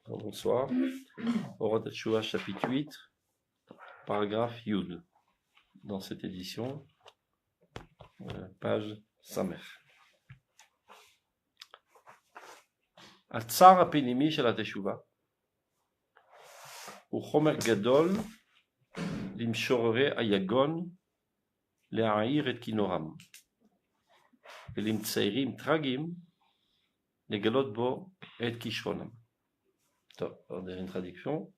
Bonsoir. Orot Teshuvah, chapitre 8, paragraphe Yud. Dans cette édition, page Samer. Atzar הפנימי של התשובה הוא חומר גדול למשוררי היגון להעיר את כינורם ולמציירים טרגיים לגלות בו את כישרונם. טוב, on a une traduction.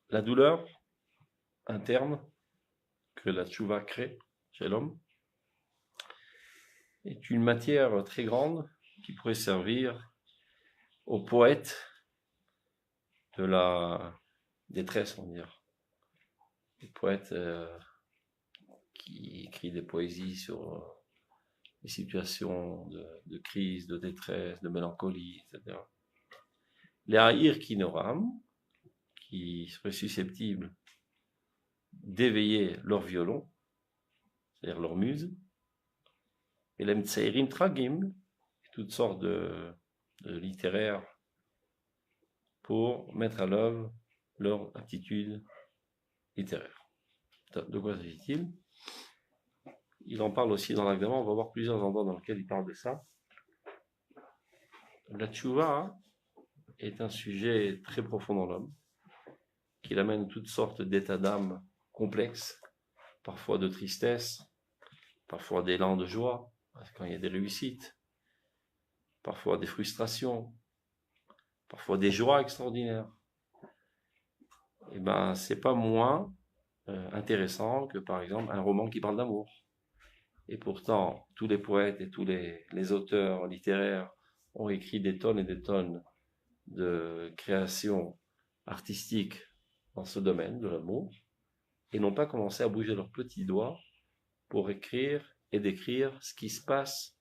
La douleur interne que la tchouva crée chez l'homme est une matière très grande qui pourrait servir aux poètes de la détresse, on va dire. Les poètes qui écrivent des poésies sur les situations de crise, de détresse, de mélancolie, etc. Les haïr kinoram, qui seraient susceptibles d'éveiller leur violon, c'est-à-dire leur muse, et les mtseirim tragim, toutes sortes de littéraires pour mettre à l'œuvre leur aptitude littéraire. De quoi s'agit-il? Il en parle aussi dans l'Agdama, on va voir plusieurs endroits dans lesquels il parle de ça. La tchouva est un sujet très profond dans l'homme, qui l'amène toutes sortes d'états d'âme complexes, parfois de tristesse, parfois d'élan de joie, quand il y a des réussites, parfois des frustrations, parfois des joies extraordinaires. Et ben, c'est pas moins intéressant que par exemple un roman qui parle d'amour. Et pourtant, tous les poètes et tous les auteurs littéraires ont écrit des tonnes et des tonnes de créations artistiques dans ce domaine de l'amour, et n'ont pas commencé à bouger leurs petits doigts pour écrire et décrire ce qui se passe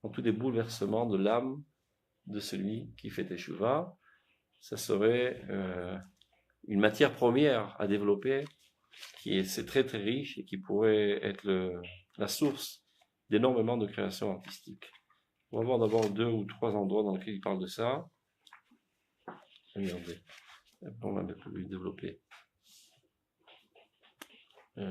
dans tous les bouleversements de l'âme de celui qui fait Teshuvah. Ça serait une matière première à développer, c'est très très riche et qui pourrait être la source d'énormément de créations artistiques. On va voir d'abord 2 ou 3 endroits dans lesquels il parle de ça. Regardez, on va un peu plus développer. Et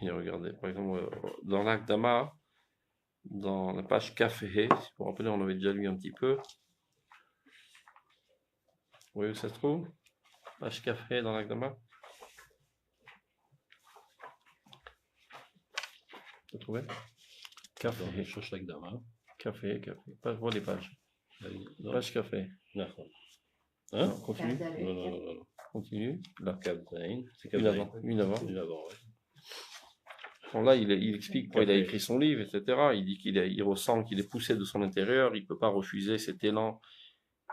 regardez, par exemple, dans l'Agdama, dans la page Café, si vous vous rappelez, on avait déjà lu un petit peu. Vous voyez où ça se trouve? Page Café dans l'Agdama. Vous trouvez? Café. Je cherche l'Agdama. Café. Pas les pages. Page Café. Hein? Non, continue. Non. Continue. Là. C'est Une avant. Une avant, ouais. Bon, là, il explique pourquoi il a écrit son livre, etc. Il dit qu'il ressent qu'il est poussé de son intérieur, il ne peut pas refuser cet élan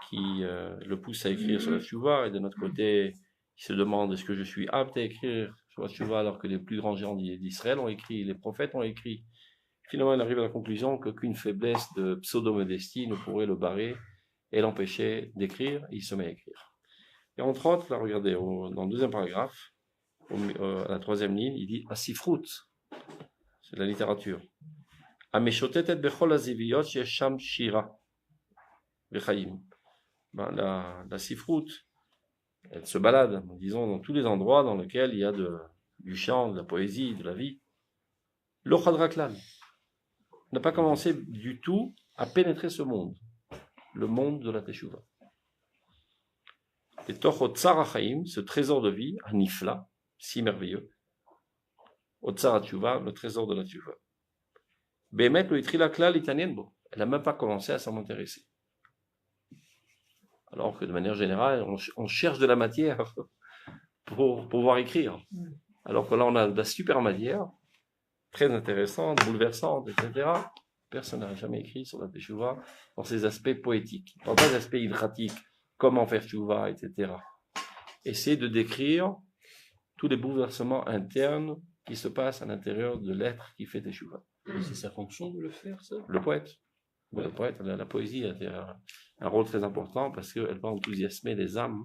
qui le pousse à écrire sur la tchouva, et de notre côté, il se demande est-ce que je suis apte à écrire sur la tchouva alors que les plus grands géants d'Israël ont écrit, les prophètes ont écrit. Finalement, il arrive à la conclusion qu'aucune faiblesse de pseudo-modestie ne pourrait le barrer et l'empêcher d'écrire, et il se met à écrire. Et entre autres, là, regardez, dans le deuxième paragraphe, à la 3e ligne, il dit Asifrut, c'est la littérature. Ameshotetet bechol aziviyot shesham shira v'chaim. La sifrut, elle se balade, disons, dans tous les endroits dans lesquels il y a du chant, de la poésie, de la vie. Lo chadraklal n'a pas commencé du tout à pénétrer ce monde, le monde de la Teshuvah. Et toch otzar hachaim, ce trésor de vie, anifla, si merveilleux, otzar ha-teshuvah, le trésor de la Teshuvah. Behemet lo itrila klal itanien bo, elle n'a même pas commencé à s'en intéresser. Alors que de manière générale, on cherche de la matière pour pouvoir écrire. Alors que là, on a de la super matière, très intéressante, bouleversante, etc. Personne n'a jamais écrit sur la Teshuvah dans ses aspects poétiques. Dans pas d'aspects hydratiques, comment faire Teshuvah, etc. Essayer de décrire tous les bouleversements internes qui se passent à l'intérieur de l'être qui fait Teshuvah. C'est sa fonction de le faire, ça? Le poète. Le poète, la poésie a un rôle très important parce qu'elle va enthousiasmer les âmes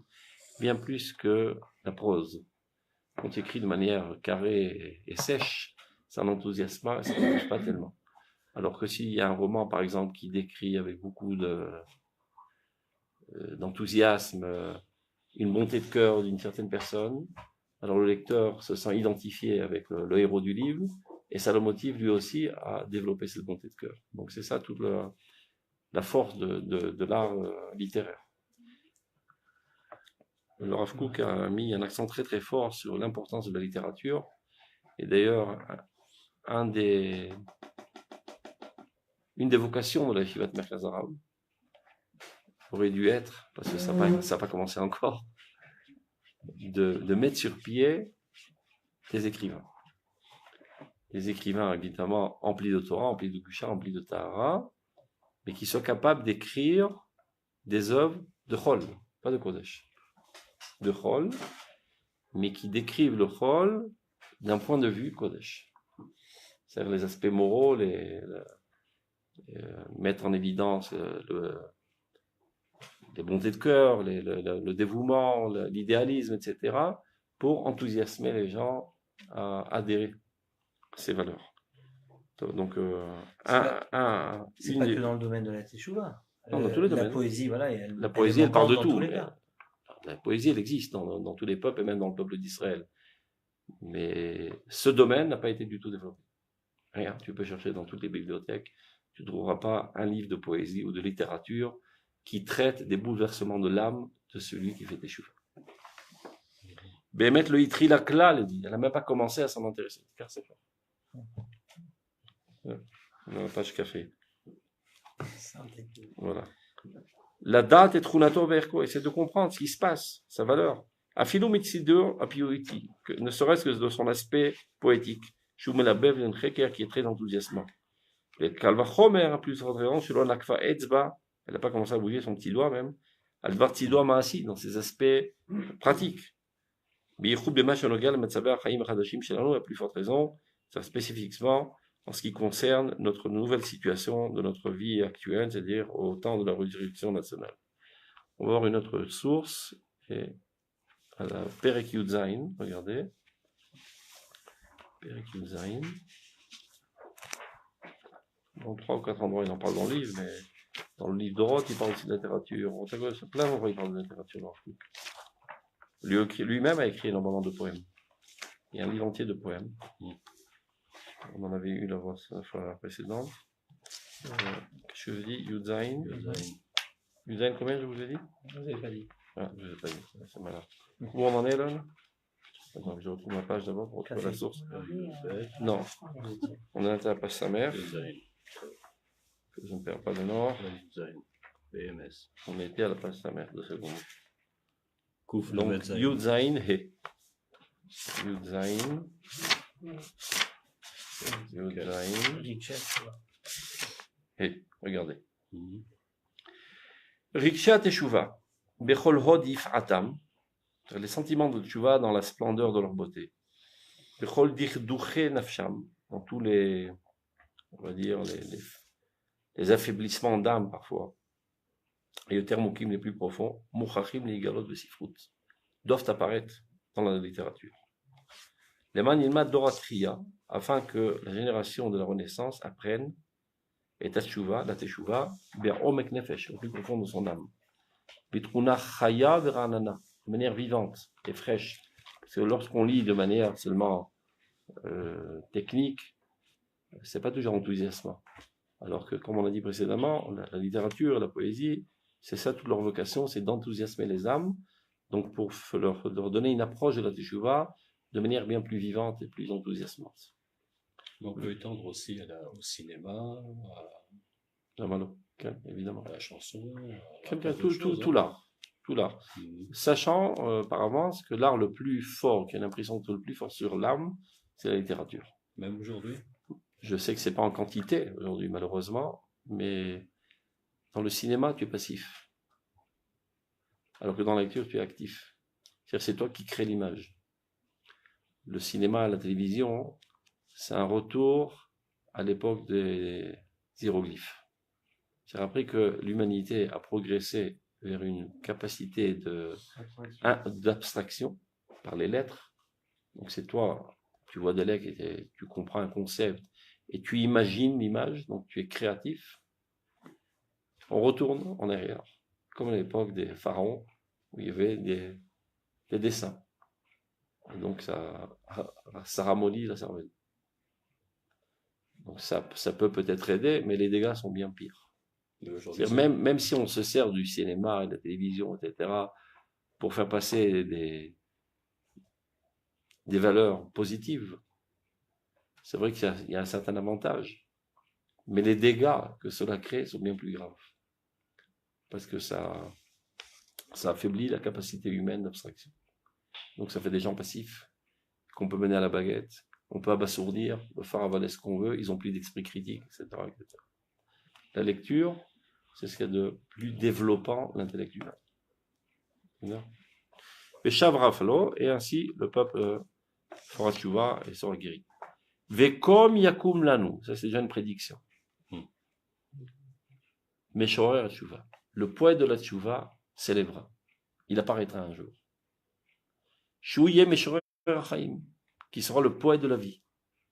bien plus que la prose. Quand tu écris de manière carrée et sèche, ça n'enthousiasme pas tellement. Alors que s'il y a un roman, par exemple, qui décrit avec beaucoup d'enthousiasme une bonté de cœur d'une certaine personne, alors le lecteur se sent identifié avec le héros du livre, et ça le motive lui aussi à développer cette bonté de cœur. Donc c'est ça toute la force de l'art littéraire. Le Rav Kook a mis un accent très très fort sur l'importance de la littérature, et d'ailleurs une des vocations de la Yeshivat Merkaz Arav aurait dû être, parce que ça n'a pas commencé encore, de mettre sur pied des écrivains. Des écrivains évidemment emplis de Torah, emplis de Gusha, emplis de Tahara, mais qui soient capables d'écrire des œuvres de Chol, pas de Kodesh, de Chol, mais qui décrivent le Chol d'un point de vue Kodesh. C'est-à-dire les aspects moraux, mettre en évidence les bontés de cœur, le dévouement, l'idéalisme, etc., pour enthousiasmer les gens à adhérer à ces valeurs. Donc, c'est pas que dans le domaine de la teshuva. Non, dans tous les domaines. La poésie, voilà. La poésie, elle parle de tout. La poésie, elle existe dans tous les peuples et même dans le peuple d'Israël. Mais ce domaine n'a pas été du tout développé. Rien. Tu peux chercher dans toutes les bibliothèques. Tu ne trouveras pas un livre de poésie ou de littérature qui traite des bouleversements de l'âme de celui qui fait teshuva. Bémet le Itri la Klal, elle n'a même pas commencé à s'en intéresser. Car c'est fort. Dans la page café. Voilà. La date est Trunato Verko, essaie de comprendre ce qui se passe, sa valeur. Afilo Mitsidur Apioriti, ne serait-ce que de son aspect poétique. Shumelabev d'un Cheker qui est très enthousiasmant. Et Kalva Chomer, à plus forte raison, selon Nakfa Etzba, elle n'a pas commencé à bouger son petit doigt même. Alvar Tzidua Maasi, dans ses aspects pratiques. Biyichub de Machanogal, Metzaber Chaim Hadashim Shelano, à plus forte raison, ça spécifiquement en ce qui concerne notre nouvelle situation de notre vie actuelle, c'est-à-dire au temps de la résurrection nationale. On va voir une autre source, et à la Perek Yud Zayin, regardez. Perek Yud Zayin. Dans 3 ou 4 endroits, il en parle dans le livre, mais dans le livre de Roth, il parle aussi de littérature. Plein d'endroits, il parle de littérature. Lui-même a écrit énormément de poèmes. Il y a un livre entier de poèmes. On en avait eu la fois précédente. Qu'est-ce que je dis? Yudzaïn. Yudzaïn, combien je vous ai dit? Je vous ai pas dit. Ah, je vous ai pas dit. C'est malin. Où on en est là? Attends, je retrouve ma page d'abord pour retrouver la source. Non. On est à la page sa mère. Que je ne perds pas de nord. BMS. On était à la page sa mère, 2 secondes. Kouf, donc, Yudzaïn, He. Yudzaïn. Yudzaïn. He. Regardez. Riksha Teshuva. Bechol Hodif Atam. Les sentiments de Teshuva dans la splendeur de leur beauté. Bechol Dichduche Nafsham. Dans tous les, on va dire, les affaiblissements d'âme parfois. Et les thermokim les plus profonds, Mouchachim les galot de Sifrut, doivent apparaître dans la littérature. Les man ilmad doratria, afin que la génération de la Renaissance apprenne, et tashuva, la teshuva, bien omek nefesh, au plus profond de son âme. Bitruna chaya veranana, de manière vivante et fraîche. Parce que lorsqu'on lit de manière seulement technique, c'est pas toujours enthousiasmant. Alors que, comme on l'a dit précédemment, la littérature, la poésie, c'est ça toute leur vocation, c'est d'enthousiasmer les âmes. Donc, pour leur donner une approche de la teshuva de manière bien plus vivante et plus enthousiasmante. On peut étendre aussi au cinéma, La malo, évidemment. à la chanson, tout l'art. Tout l'art. Sachant par avance que l'art le plus fort, qui a l'impression de le plus fort sur l'âme, c'est la littérature. Même aujourd'hui? Je sais que c'est pas en quantité aujourd'hui, malheureusement, mais dans le cinéma, tu es passif. Alors que dans la lecture, tu es actif. C'est-à-dire, c'est toi qui crée l'image. Le cinéma, la télévision, c'est un retour à l'époque des hiéroglyphes. C'est après que l'humanité a progressé vers une capacité d'abstraction par les lettres. Donc c'est toi, tu vois des lettres et tu comprends un concept et tu imagines l'image, donc tu es créatif, on retourne en arrière, comme à l'époque des pharaons, où il y avait des dessins. Et donc ça ramollit la cervelle. Donc ça peut-être aider, mais les dégâts sont bien pires. Même si on se sert du cinéma et de la télévision, etc., pour faire passer des valeurs positives, c'est vrai qu'il y a un certain avantage. Mais les dégâts que cela crée sont bien plus graves. Parce que ça affaiblit la capacité humaine d'abstraction. Donc ça fait des gens passifs, qu'on peut mener à la baguette, on peut abasourdir, on peut faire avaler ce qu'on veut, ils n'ont plus d'esprit critique, etc., etc. La lecture, c'est ce qu'il y a de plus développant l'intellect humain. Et Shavrafalo, et ainsi le peuple fera tchouva et sera guéri. Vekom yakum lanu, ça c'est déjà une prédiction. Meshorer tchouva. Le poète de la tchouva s'élèvera. Il apparaîtra un jour. Shouye Meshorer Chaim, qui sera le poète de la vie.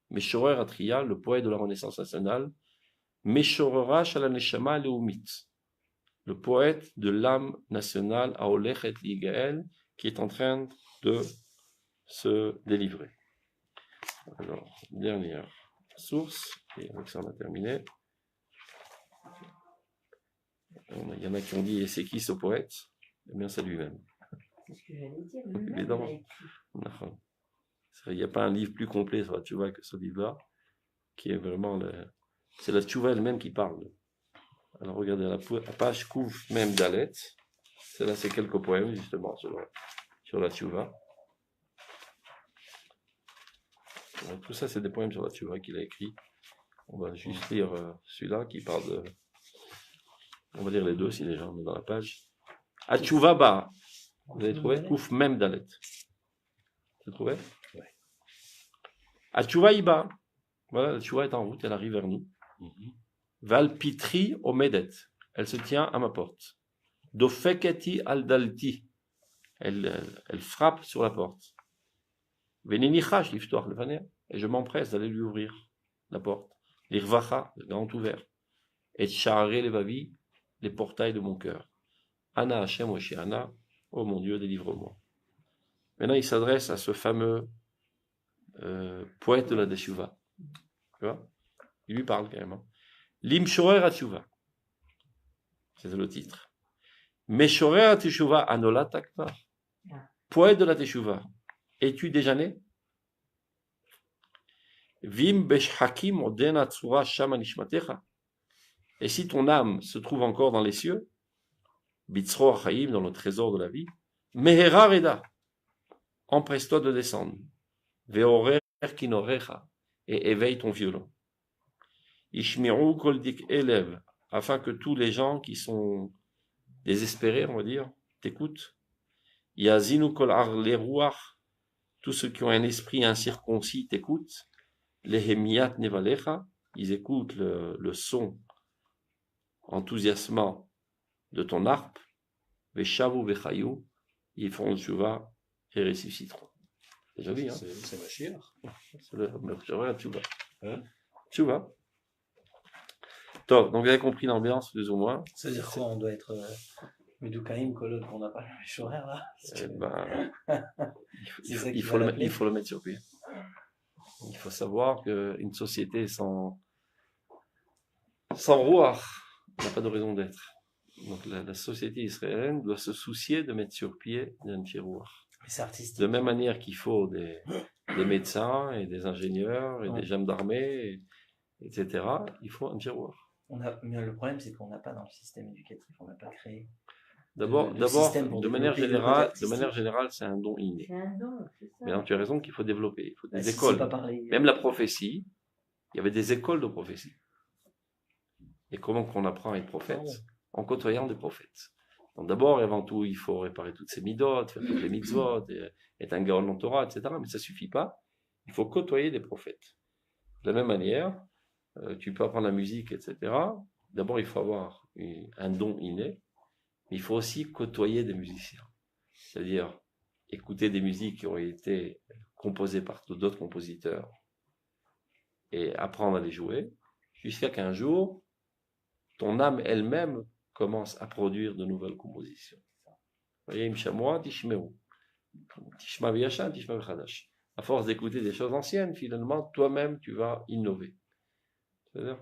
Meshorer Atria, le poète de la Renaissance nationale. Meshorera Shalaneshama Leumit, le poète de l'âme nationale Aolechet Ligael, qui est en train de se délivrer. Alors, dernière source, et avec ça on a terminé. Il y en a qui ont dit, et c'est qui ce poète? Eh bien, c'est lui-même. C'est ce que j'allais dire. Évidemment. Il n'y a pas un livre plus complet sur la tchouva que ce livre-là, qui est vraiment c'est la tchouva elle-même qui parle. Alors regardez la page Kouf même Dalet. Là, c'est quelques poèmes justement sur la tchouva. Tout ça, c'est des poèmes sur la tchouva qu'il a écrit. On va juste lire celui-là qui parle de. On va lire les deux si les gens sont dans la page. Atchouva ba. Vous avez trouvé? Kouf même Dalet. Vous avez trouvé? Oui. Atchouva iba. Voilà, la tchouva est en route, elle arrive vers nous. Val pitri omedet. Elle se tient à ma porte. Dofeketi aldalti. Elle frappe sur la porte. Veninichash l'iftoir le vaner. Et je m'empresse d'aller lui ouvrir la porte. L'irvacha, grand ouvert. Et charrer les vavis, les portails de mon cœur. Ana Hashem Oshiana, oh mon Dieu, délivre-moi. Maintenant, il s'adresse à ce fameux poète de la Teshuva. Tu vois? Il lui parle carrément. L'imshorer Teshuva. C'est le titre. Meshorer Teshuva Anola Takva. Poète de la Teshuva. Es-tu déjà né? Vim Beshhakim Odena Tsura Shama Nishmatecha. Et si ton âme se trouve encore dans les cieux, Bitzro Chaim, dans le trésor de la vie, Mehera Reda, empresse-toi de descendre. Veorer Kinorecha, et éveille ton violon. Ishmiru Koldik Elev, afin que tous les gens qui sont désespérés, on va dire, t'écoutent. Yazinu Kol Arleruach, tous ceux qui ont un esprit incirconcis t'écoutent. Les Hemiat Nevalecha, ils écoutent le son enthousiasmant de ton harpe. Veshavu Vechayou, ils feront tchouva et ressusciteront. C'est joli, hein? C'est Mashiach. C'est le tchouva. Tchouva. Donc vous avez compris l'ambiance, plus ou moins. C'est-à-dire quoi? On doit être Medukaim, Kolod, qu'on n'a pas le Meshorer là? Il faut le mettre sur pied. Il faut savoir qu'une société sans roi n'a pas de raison d'être. Donc la société israélienne doit se soucier de mettre sur pied un tiroir. C'est artistique. De même manière qu'il faut des médecins et des ingénieurs et des gendarmes, etc., il faut un tiroir. Mais le problème, c'est qu'on n'a pas dans le système éducatif, on n'a pas créé. D'abord, de manière générale, c'est un don inné. C'est un don, c'est ça. Mais non, tu as raison qu'il faut développer. Il faut des écoles. Même la prophétie, il y avait des écoles de prophétie. Et comment qu'on apprend à être prophète? En côtoyant des prophètes. Donc d'abord et avant tout, il faut réparer toutes ces midot, faire toutes les mitzvot, être un gaon en Torah, etc. Mais ça suffit pas. Il faut côtoyer des prophètes. De la même manière, tu peux apprendre la musique, etc. D'abord, il faut avoir un don inné. Mais il faut aussi côtoyer des musiciens. C'est-à-dire écouter des musiques qui ont été composées par d'autres compositeurs et apprendre à les jouer, jusqu'à qu'un jour, ton âme elle-même commence à produire de nouvelles compositions. Voyez, Imshamoa, Tishmeru. Tishma v'yashan, Tishma v'chadash. À force d'écouter des choses anciennes, finalement, toi-même, tu vas innover. C'est-à-dire,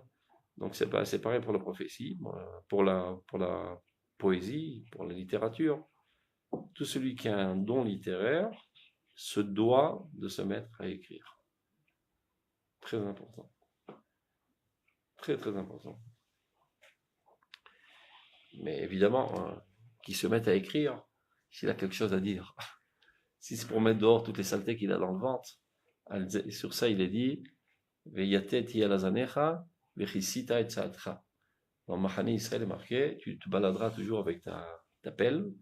donc c'est pareil pour la prophétie, pour la poésie, pour la littérature. Tout celui qui a un don littéraire se doit de se mettre à écrire. Très important. Très, très important. Mais évidemment, qu'il se mette à écrire, s'il a quelque chose à dire. Si c'est pour mettre dehors toutes les saletés qu'il a dans le ventre, sur ça il est dit, dans Mahane Israël est marqué, tu te baladeras toujours avec ta pelle,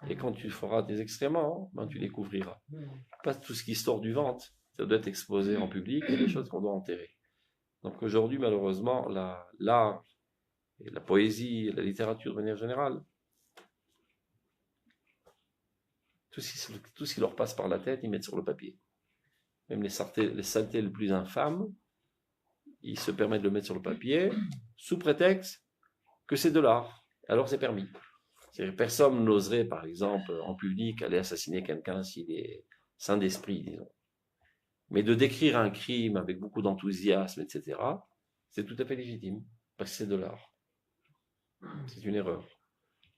et quand tu feras tes excréments, ben, tu découvriras. Pas tout ce qui sort du ventre, ça doit être exposé en public, et des choses qu'on doit enterrer. Donc aujourd'hui, malheureusement, l'art, et la poésie, et la littérature de manière générale, tout ce qui leur passe par la tête, ils mettent sur le papier. Même les saletés les plus infâmes, ils se permettent de le mettre sur le papier, sous prétexte que c'est de l'art. Alors c'est permis. Personne n'oserait, par exemple, en public, aller assassiner quelqu'un s'il est sain d'esprit, disons. Mais de décrire un crime avec beaucoup d'enthousiasme, etc., c'est tout à fait légitime, parce que c'est de l'art. C'est une erreur.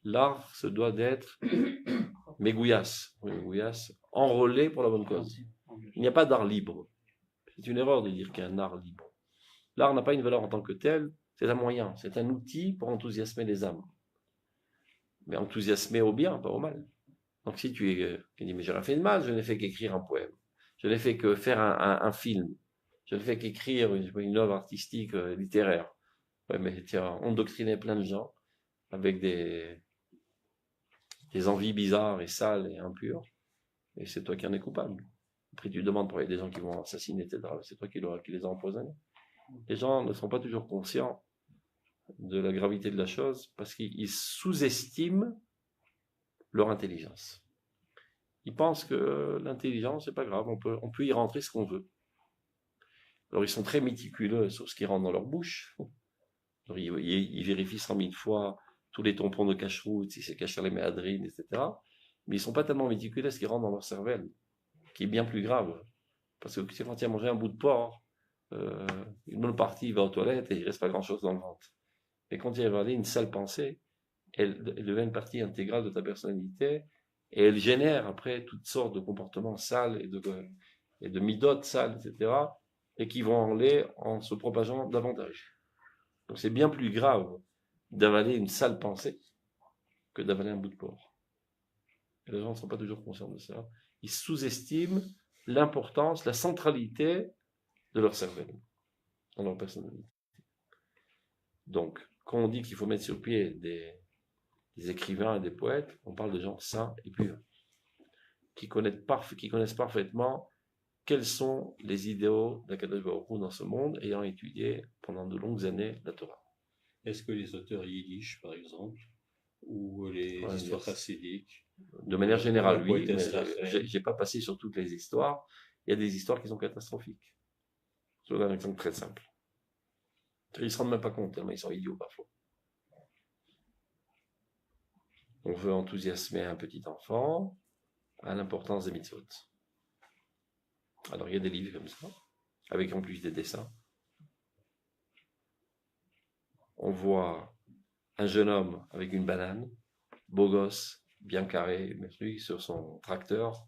L'art se doit d'être mégouillasse, enrôlé pour la bonne cause. Il n'y a pas d'art libre. C'est une erreur de dire qu'il y a un art libre. L'art n'a pas une valeur en tant que tel, c'est un moyen, c'est un outil pour enthousiasmer les âmes. Mais enthousiasmer au bien, pas au mal. Donc si tu dis, mais j'ai rien fait de mal, je n'ai fait qu'écrire un poème. Je n'ai fait que faire un film. Je n'ai fait qu'écrire une œuvre artistique, littéraire. Ouais, mais tiens, on doctrinait plein de gens avec des envies bizarres et sales et impures. Et c'est toi qui en es coupable. Après, tu demandes pour des gens qui vont assassiner, etc. C'est toi qui les as empoisonnés. Les gens ne sont pas toujours conscients de la gravité de la chose parce qu'ils sous-estiment leur intelligence. Ils pensent que l'intelligence, c'est pas grave, on peut y rentrer ce qu'on veut. Alors, ils sont très méticuleux sur ce qui rentre dans leur bouche. Alors, ils vérifient 100 000 fois tous les tampons de cache-route, si c'est caché les méadrines, etc. Mais ils sont pas tellement méticuleux à ce qui rentre dans leur cervelle, qui est bien plus grave. Parce que si quand il a mangé un bout de porc, une bonne partie il va aux toilettes et il reste pas grand-chose dans le ventre. Et quand il va aller une sale pensée, elle devient une partie intégrale de ta personnalité et elle génère après toutes sortes de comportements sales et de midotes sales, etc. et qui vont aller en se propageant davantage. Donc c'est bien plus grave d'avaler une sale pensée que d'avaler un bout de porc. Et les gens ne sont pas toujours conscients de ça. Ils sous-estiment l'importance, la centralité de leur cervelle, dans leur personnalité. Donc, quand on dit qu'il faut mettre sur pied des écrivains et des poètes, on parle de gens sains et purs, qui connaissent parfaitement quels sont les idéaux d'Akadosh Baruch Hu dans ce monde, ayant étudié pendant de longues années la Torah. Est-ce que les auteurs yiddish, par exemple, ou les histoires chassidiques, de manière générale, oui, mais j'ai pas passé sur toutes les histoires. Il y a des histoires qui sont catastrophiques. Je vous donne un exemple très simple. Ils se rendent même pas compte, tellement ils sont idiots parfois. On veut enthousiasmer un petit enfant à l'importance des mitzvot. Alors il y a des livres comme ça, avec en plus des dessins. On voit un jeune homme avec une banane, beau gosse, bien carré, lui, sur son tracteur,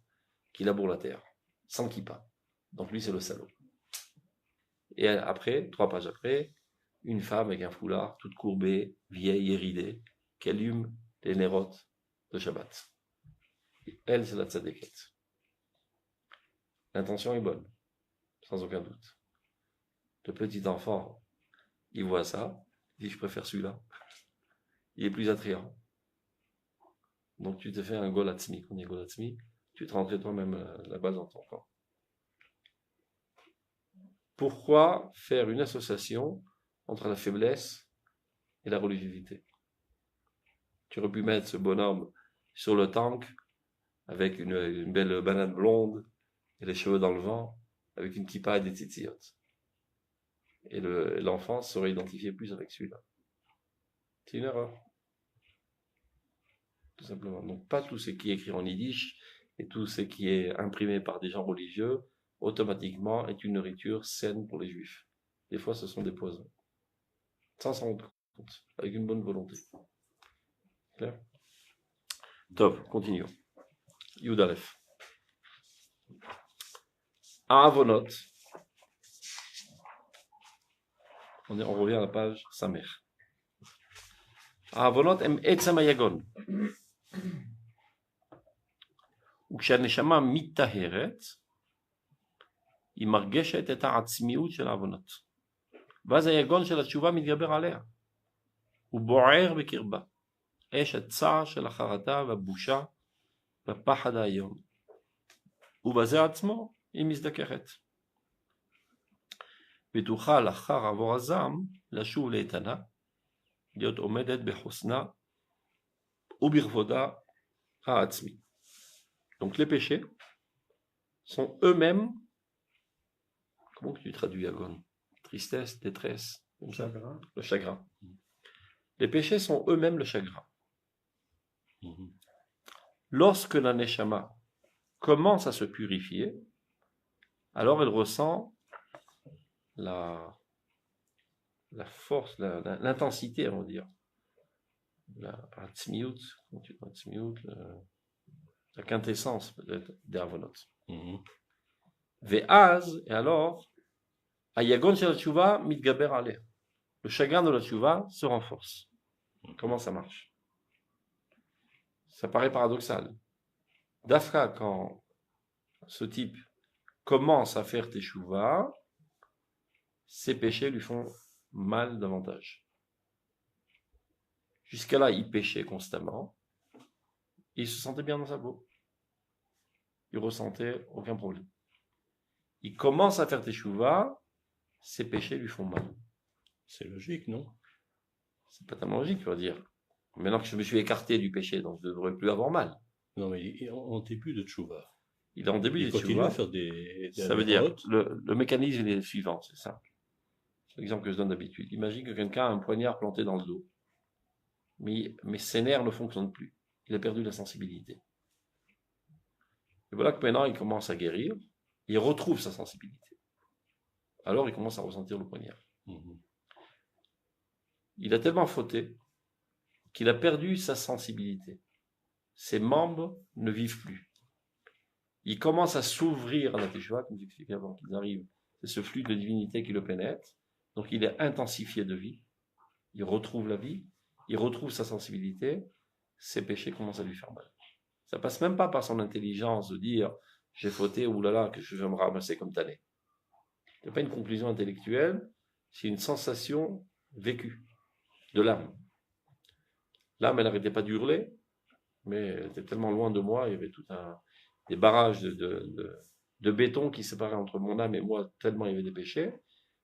qui laboure la terre, sans kippa. Donc lui, c'est le salaud. Et après, 3 pages après, une femme avec un foulard, toute courbée, vieille et ridée, qui allume les nérotes de Shabbat. Et elle, c'est la tzadékette. L'intention est bonne, sans aucun doute. Le petit enfant, il voit ça, il dit, je préfère celui-là. Il est plus attrayant. Donc tu te fais un golatzmi, qu'on dit golatzmi, tu te rentrais toi-même la balle dans ton corps. Pourquoi faire une association entre la faiblesse et la religiosité? Tu aurais pu mettre ce bonhomme sur le tank avec une belle banane blonde et les cheveux dans le vent, avec une kippa et des tzitzit. et l'enfant serait identifié plus avec celui-là. C'est une erreur. Tout simplement. Donc, pas tout ce qui est écrit en yiddish et tout ce qui est imprimé par des gens religieux, automatiquement est une nourriture saine pour les juifs. Des fois, ce sont des poisons. Sans s'en rendre compte, avec une bonne volonté. Clair? Top, continuons. Yudalef. Avonot. On revient à la page Samer. Avonot em etzem hayagon. וכשהנשמה מתטהרת, היא מרגשת את העצמיות של העוונות. ואז היגון של התשובה מתגבר עליה. הוא בוער בקרבה. אש הצער של החרטה והבושה והפחד האיום. ובזה עצמו היא מזדככת. ותוכל אחר עבור הזעם לשוב לאיתנה, להיות עומדת בחוסנה ובכבודה העצמי. Donc les péchés sont eux-mêmes, comment tu traduis agon? Tristesse, détresse, Chagrin. Le chagrin. Les péchés sont eux-mêmes le chagrin. Lorsque la neshama commence à se purifier, alors elle ressent la force, l'intensité, on va dire. La quintessence peut-être des avonot. Ve'az, et alors, ayagon shel tshuva mitgaber aleh. Le chagrin de la tshuva se renforce. Comment ça marche? Ça paraît paradoxal. Dafka, quand ce type commence à faire teshuva, ses péchés lui font mal davantage. Jusqu'à là, il péchait constamment. Et il se sentait bien dans sa peau. Il ressentait aucun problème. Il commence à faire teshuva, ses péchés lui font mal. C'est logique, non? C'est pas tellement logique, tu vas dire. Maintenant que je me suis écarté du péché, donc je ne devrais plus avoir mal. Non, mais en début de tchouva. Il est en début de tchouva. Il continue à faire ça veut dire, le mécanisme est le suivant, c'est simple. C'est l'exemple que je donne d'habitude. Imagine que quelqu'un a un poignard planté dans le dos. Mais ses nerfs ne fonctionnent plus. Il a perdu la sensibilité. Et voilà que maintenant il commence à guérir, il retrouve sa sensibilité. Alors il commence à ressentir le poignard. Il a tellement fauté qu'il a perdu sa sensibilité. Ses membres ne vivent plus. Il commence à s'ouvrir à la teshuva, comme j'expliquais avant qu'ils arrivent. C'est ce flux de divinité qui le pénètre. Donc il est intensifié de vie. Il retrouve la vie. Il retrouve sa sensibilité. Ses péchés commencent à lui faire mal. Ça passe même pas par son intelligence de dire j'ai fauté, oulala, que je vais me ramasser comme tanné. Ce n'est pas une conclusion intellectuelle, c'est une sensation vécue de l'âme. L'âme, elle n'arrêtait pas d'hurler, mais elle était tellement loin de moi, il y avait des barrages de béton qui séparaient entre mon âme et moi, tellement il y avait des péchés.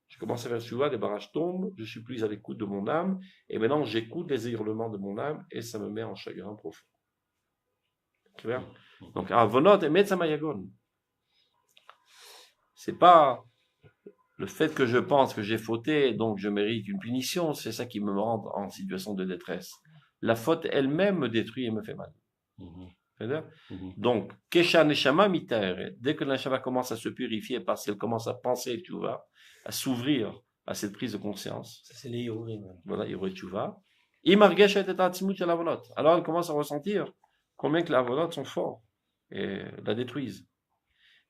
Je commence à faire teshuva, les barrages tombent, je suis plus à l'écoute de mon âme, et maintenant j'écoute les hurlements de mon âme, et ça me met en chagrin profond. Clair? Donc, avonot et metzamayagon. C'est pas le fait que je pense que j'ai fauté, donc je mérite une punition, c'est ça qui me rend en situation de détresse. La faute elle-même me détruit et me fait mal. Donc, kesha neshama mitaeret, dès que la neshama commence à se purifier parce qu'elle commence à penser, tu vois, à s'ouvrir à cette prise de conscience. Ça, c'est les Yorim. Voilà, Yoreh Tshuva. Alors elle commence à ressentir combien que les avonot sont forts et la détruisent.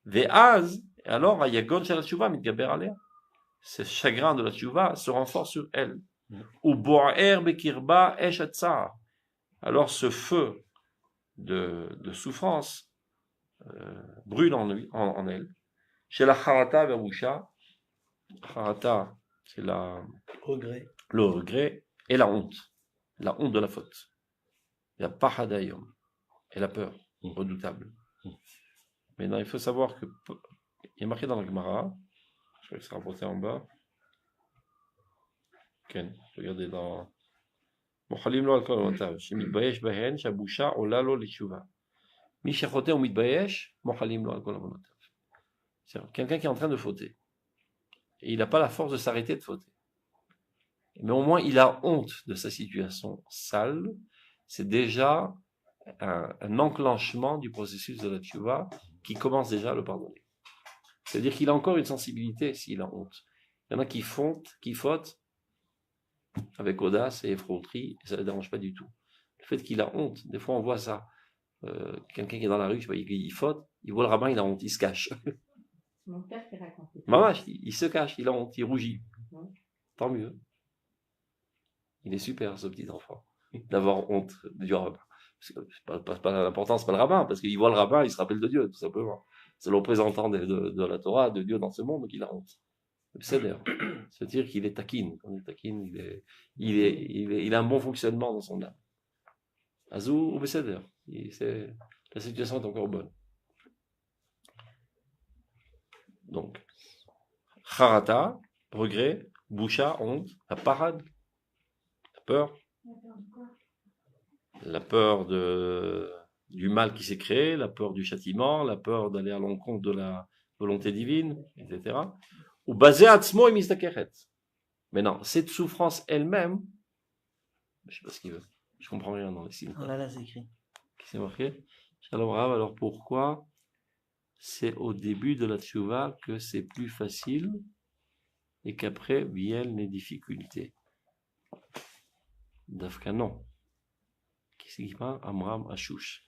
Ve'az, et alors, ayagon shel tshuva mitgaber alea. Ce chagrin de la tshuva se renforce sur elle. Ou bo'er bekirba esh hatzar. Alors ce feu de souffrance brûle en elle. Chez la charata verusha. Charata, c'est le regret et la honte de la faute. Il y a pahadayom et la peur redoutable. Maintenant, il faut savoir que il est marqué dans la Gemara, je crois que c'est rapporté en bas. Okay. Regardez dans Mochalim lo al kol amotav, shemitbayesh bahen, shabusha ola lo lishuva. Mi shechote ou mitbayesh, mochalim lo al kol amotav. C'est quelqu'un qui est en train de fauter. Et il n'a pas la force de s'arrêter de fauter. Mais au moins, il a honte de sa situation sale. C'est déjà un enclenchement du processus de la tchouva qui commence déjà à le pardonner. C'est-à-dire qu'il a encore une sensibilité s'il a honte. Il y en a qui fautent avec audace et effronterie, et ça ne le dérange pas du tout. Le fait qu'il a honte, des fois on voit ça. Quelqu'un qui est dans la rue, je sais pas, il faute, il voit le rabbin, il a honte, il se cache. Mon père qui racontait. Maman, il se cache, il a honte, il rougit. Tant mieux. Il est super, ce petit enfant, d'avoir honte du rabbin. Pas l'important, c'est pas le rabbin, parce qu'il voit le rabbin, il se rappelle de Dieu, tout simplement. C'est le représentant de la Torah, de Dieu dans ce monde, donc il a honte. C'est d'ailleurs. C'est-à-dire qu'il est taquine. Quand il est taquine, il a un bon fonctionnement dans son âme. Azou ou Besséder. La situation est encore bonne. Donc, Harata, regret, Boucha, honte, la parade, la peur. La peur du mal qui s'est créé, la peur du châtiment, la peur d'aller à l'encontre de la volonté divine, etc. Ou basé à Tzmo et Mistakeret. Mais non, cette souffrance elle-même, je sais pas ce qu'il veut, je comprends rien dans les signes. Oh là là, c'est écrit. Qui s'est marqué? Shalom Rav, alors pourquoi c'est au début de la tchouva que c'est plus facile et qu'après viennent les difficultés? Dafka non. Qui c'est qui parle? Amram Ashouch.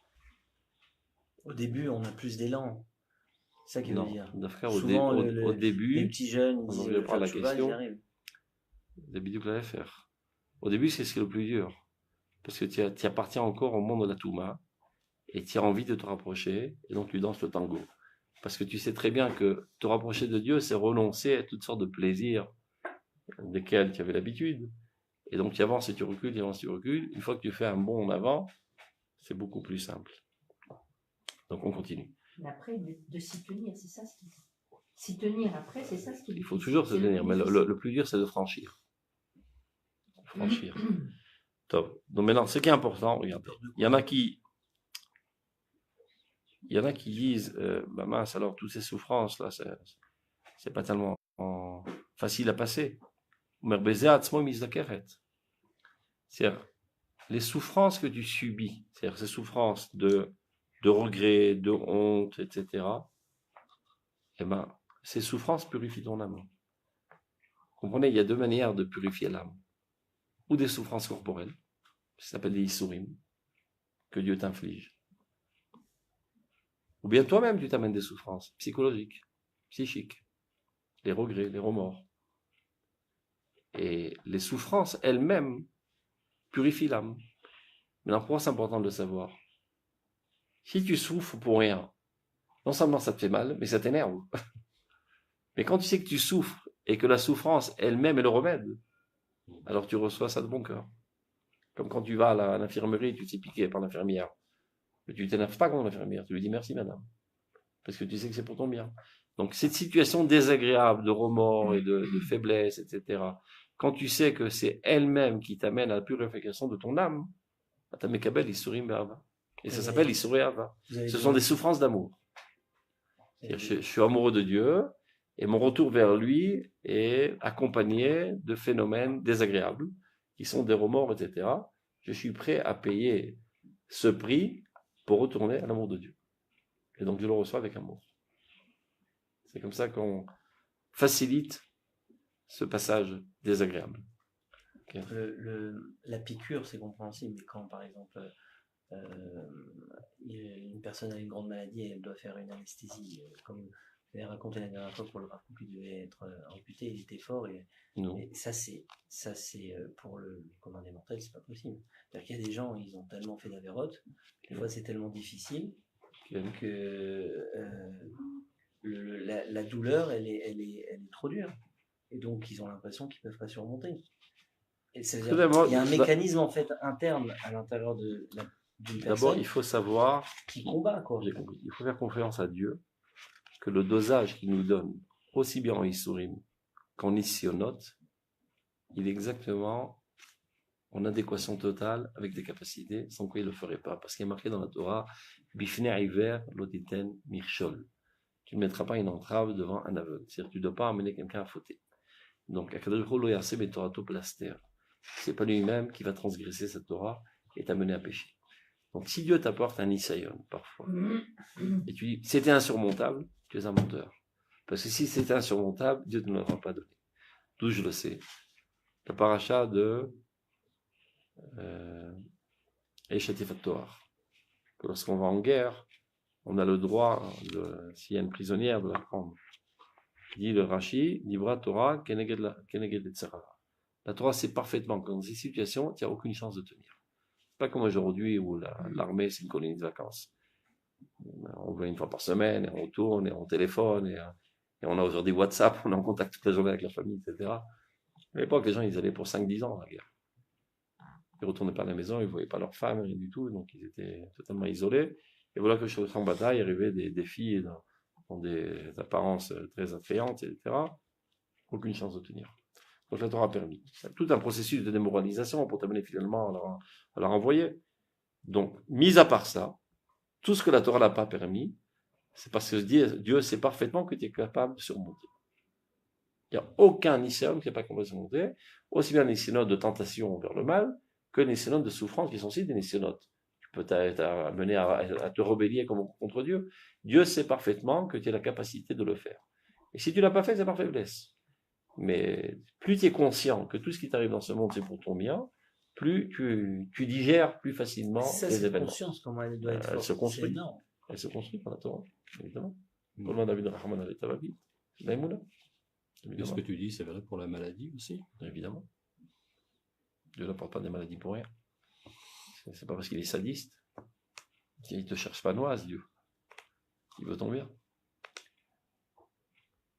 Au début, on a plus d'élan. C'est ça qu'il veut dire. Dafka, Souvent, au début, les petits jeunes, on ils revient par la question. ils arrivent. D'habitude, que l'avait faire. Au début, c'est ce qui est le plus dur. Parce que tu appartiens encore au monde de la Touma et tu as envie de te rapprocher et donc tu danses le tango. Parce que tu sais très bien que te rapprocher de Dieu, c'est renoncer à toutes sortes de plaisirs desquels tu avais l'habitude. Et donc tu avances et tu recules, tu avances et tu recules. Une fois que tu fais un bond en avant, c'est beaucoup plus simple. Donc on continue. Mais après, de s'y tenir, c'est ça ce qui. S'y tenir après, c'est ça ce qui. Il faut toujours se tenir, mais le plus dur, c'est de franchir. Top. Donc maintenant, ce qui est important, regardez, il y en a qui disent, bah mince, alors toutes ces souffrances là, c'est pas tellement facile à passer. C'est-à-dire, les souffrances que tu subis, c'est-à-dire ces souffrances de regret, de honte, etc. Eh ben, ces souffrances purifient ton âme. Vous comprenez, il y a deux manières de purifier l'âme. Ou des souffrances corporelles, ça s'appelle des issourim, que Dieu t'inflige. Ou bien toi-même, tu t'amènes des souffrances psychologiques, psychiques, les regrets, les remords. Et les souffrances elles-mêmes purifient l'âme. Maintenant, pourquoi c'est important de le savoir? Si tu souffres pour rien, non seulement ça te fait mal, mais ça t'énerve. Mais quand tu sais que tu souffres et que la souffrance elle-même est le remède, alors tu reçois ça de bon cœur. Comme quand tu vas à l'infirmerie, tu t'es piqué par l'infirmière. Mais tu ne t'énerves pas contre l'infirmière, tu lui dis merci madame. Parce que tu sais que c'est pour ton bien. Donc cette situation désagréable de remords et de faiblesse, etc., quand tu sais que c'est elle-même qui t'amène à la purification de ton âme, ta mekabel isurim be'ava. Et ça s'appelle isurim be'ava. Ce sont des souffrances d'amour. Je suis amoureux de Dieu, et mon retour vers lui est accompagné de phénomènes désagréables, qui sont des remords, etc. Je suis prêt à payer ce prix pour retourner à l'amour de Dieu. Et donc je le reçois avec amour. C'est comme ça qu'on facilite ce passage désagréable. Okay. La piqûre, c'est compréhensible, mais quand, par exemple, une personne a une grande maladie et elle doit faire une anesthésie, comme je l'ai raconté la dernière fois pour le parcours qui devait être amputé, il était fort, et ça c'est pour le commun des mortels, c'est pas possible. C'est-à-dire qu'il y a des gens, ils ont tellement fait d'avérotes, des fois c'est tellement difficile que la douleur, elle est trop dure. Et donc, ils ont l'impression qu'ils ne peuvent pas surmonter. Et ça veut dire qu'il y a un mécanisme en fait interne à l'intérieur d'une personne. D'abord, il faut savoir qui combat, quoi. J'ai compris. Il faut faire confiance à Dieu que le dosage qu'il nous donne, aussi bien en Issourim qu'en Issionote, il est exactement en adéquation totale avec des capacités, sans quoi il ne le ferait pas. Parce qu'il est marqué dans la Torah, Bifne Iver Loditen Mirchol. tu ne mettras pas une entrave devant un aveugle. C'est-à-dire que tu ne dois pas amener quelqu'un à fauter. Donc, c'est pas lui-même qui va transgresser cette Torah et t'amener à pécher. Donc, si Dieu t'apporte un isayon, parfois, et tu dis, c'était insurmontable, tu es un menteur. Parce que si c'était insurmontable, Dieu ne l'aura pas donné. D'où je le sais. La paracha de Eshatifat Torah. Que lorsqu'on va en guerre, on a le droit, s'il y a une prisonnière, de la prendre. Dit le Rashi, Dibra Torah, Keneged Etzerara. La Torah sait parfaitement que dans ces situations, tu n'as aucune chance de tenir. Pas comme aujourd'hui où l'armée, c'est une colonie de vacances. On va une fois par semaine, et on tourne, et on téléphone, et on a aujourd'hui WhatsApp, on est en contact toute la journée avec la famille, etc. À l'époque, les gens, ils allaient pour 5-10 ans à la guerre. Ils ne retournaient pas à la maison, ils ne voyaient pas leur femme, rien du tout, donc ils étaient totalement isolés. Et voilà que sur le champ de bataille, arrivaient des filles dans des apparences très attrayantes, etc. Aucune chance de tenir. Donc la Torah a permis. C'est tout un processus de démoralisation pour t'amener finalement à la renvoyer. Donc, mis à part ça, tout ce que la Torah n'a pas permis, c'est parce que Dieu sait parfaitement que tu es capable de surmonter. Il n'y a aucun Nisséon qui n'est pas capable de surmonter, aussi bien Nisséon de tentation vers le mal, que Nisséon de souffrance qui sont aussi des Nisséon. Tu peux t'amener à te rebeller contre Dieu. Dieu sait parfaitement que tu as la capacité de le faire. Et si tu ne l'as pas fait, c'est par faiblesse. Mais plus tu es conscient que tout ce qui t'arrive dans ce monde, c'est pour ton bien, plus tu digères plus facilement les événements. Conscience, comment elle doit être elle se construit. Non. Elle se construit par la Torah, évidemment. Pour le David Rahman avec Tavabi, c'est l'Aïmouna. Est-ce que tu dis, c'est vrai pour la maladie aussi? Évidemment. Dieu ne porte pas des maladies pour rien. C'est pas parce qu'il est sadiste. Il ne te cherche pas noise, Dieu. Il veut ton bien.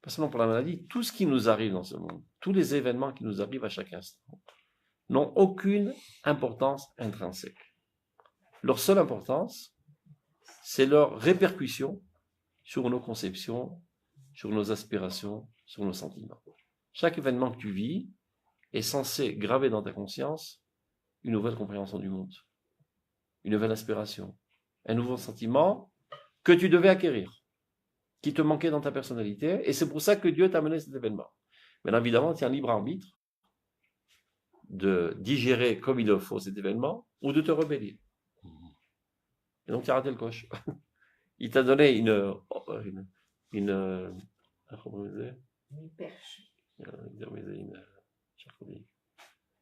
Pas seulement pour la maladie, tout ce qui nous arrive dans ce monde, tous les événements qui nous arrivent à chaque instant, n'ont aucune importance intrinsèque. Leur seule importance, c'est leur répercussion sur nos conceptions, sur nos aspirations, sur nos sentiments. Chaque événement que tu vis est censé graver dans ta conscience une nouvelle compréhension du monde, une nouvelle aspiration, un nouveau sentiment que tu devais acquérir, qui te manquait dans ta personnalité, et c'est pour ça que Dieu t'a amené cet événement. Mais évidemment, tu as un libre arbitre de digérer comme il le faut cet événement, ou de te rebeller. Et donc tu as raté le coche. Il t'a donné une perche.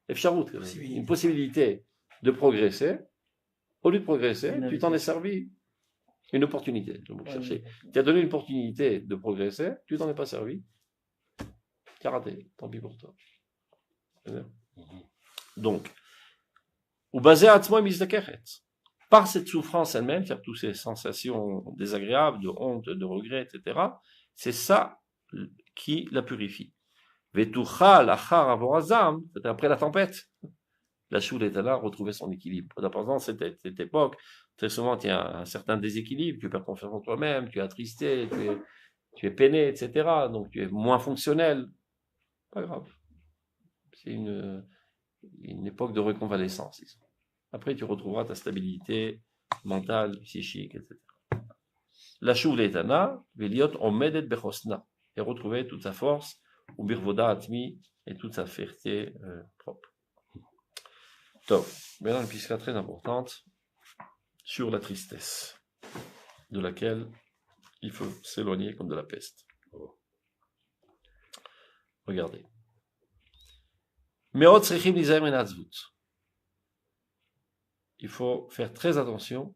Une possibilité de progresser. Au lieu de progresser, tu t'en es servi. Une opportunité, je vais chercher. Tu as donné une opportunité de progresser, tu t'en es pas servi. Tu as raté, tant pis pour toi. Donc, par cette souffrance elle-même, c'est-à-dire toutes ces sensations désagréables, de honte, de regret, etc., c'est ça qui la purifie. Après la tempête, la choule est là, retrouver son équilibre. Pendant cette époque, très souvent, il y a un certain déséquilibre, tu perds confiance en toi-même, tu es attristé, tu es peiné, etc. Donc tu es moins fonctionnel. Pas grave. C'est une époque de reconvalescence. Après, tu retrouveras ta stabilité mentale, psychique, etc. La choule est là, veliot omedet bechosna, et retrouver toute sa force, ou birvoda atmi, et toute sa fierté propre. Donc, maintenant une piste très importante sur la tristesse, de laquelle il faut s'éloigner comme de la peste. Regardez. Il faut faire très attention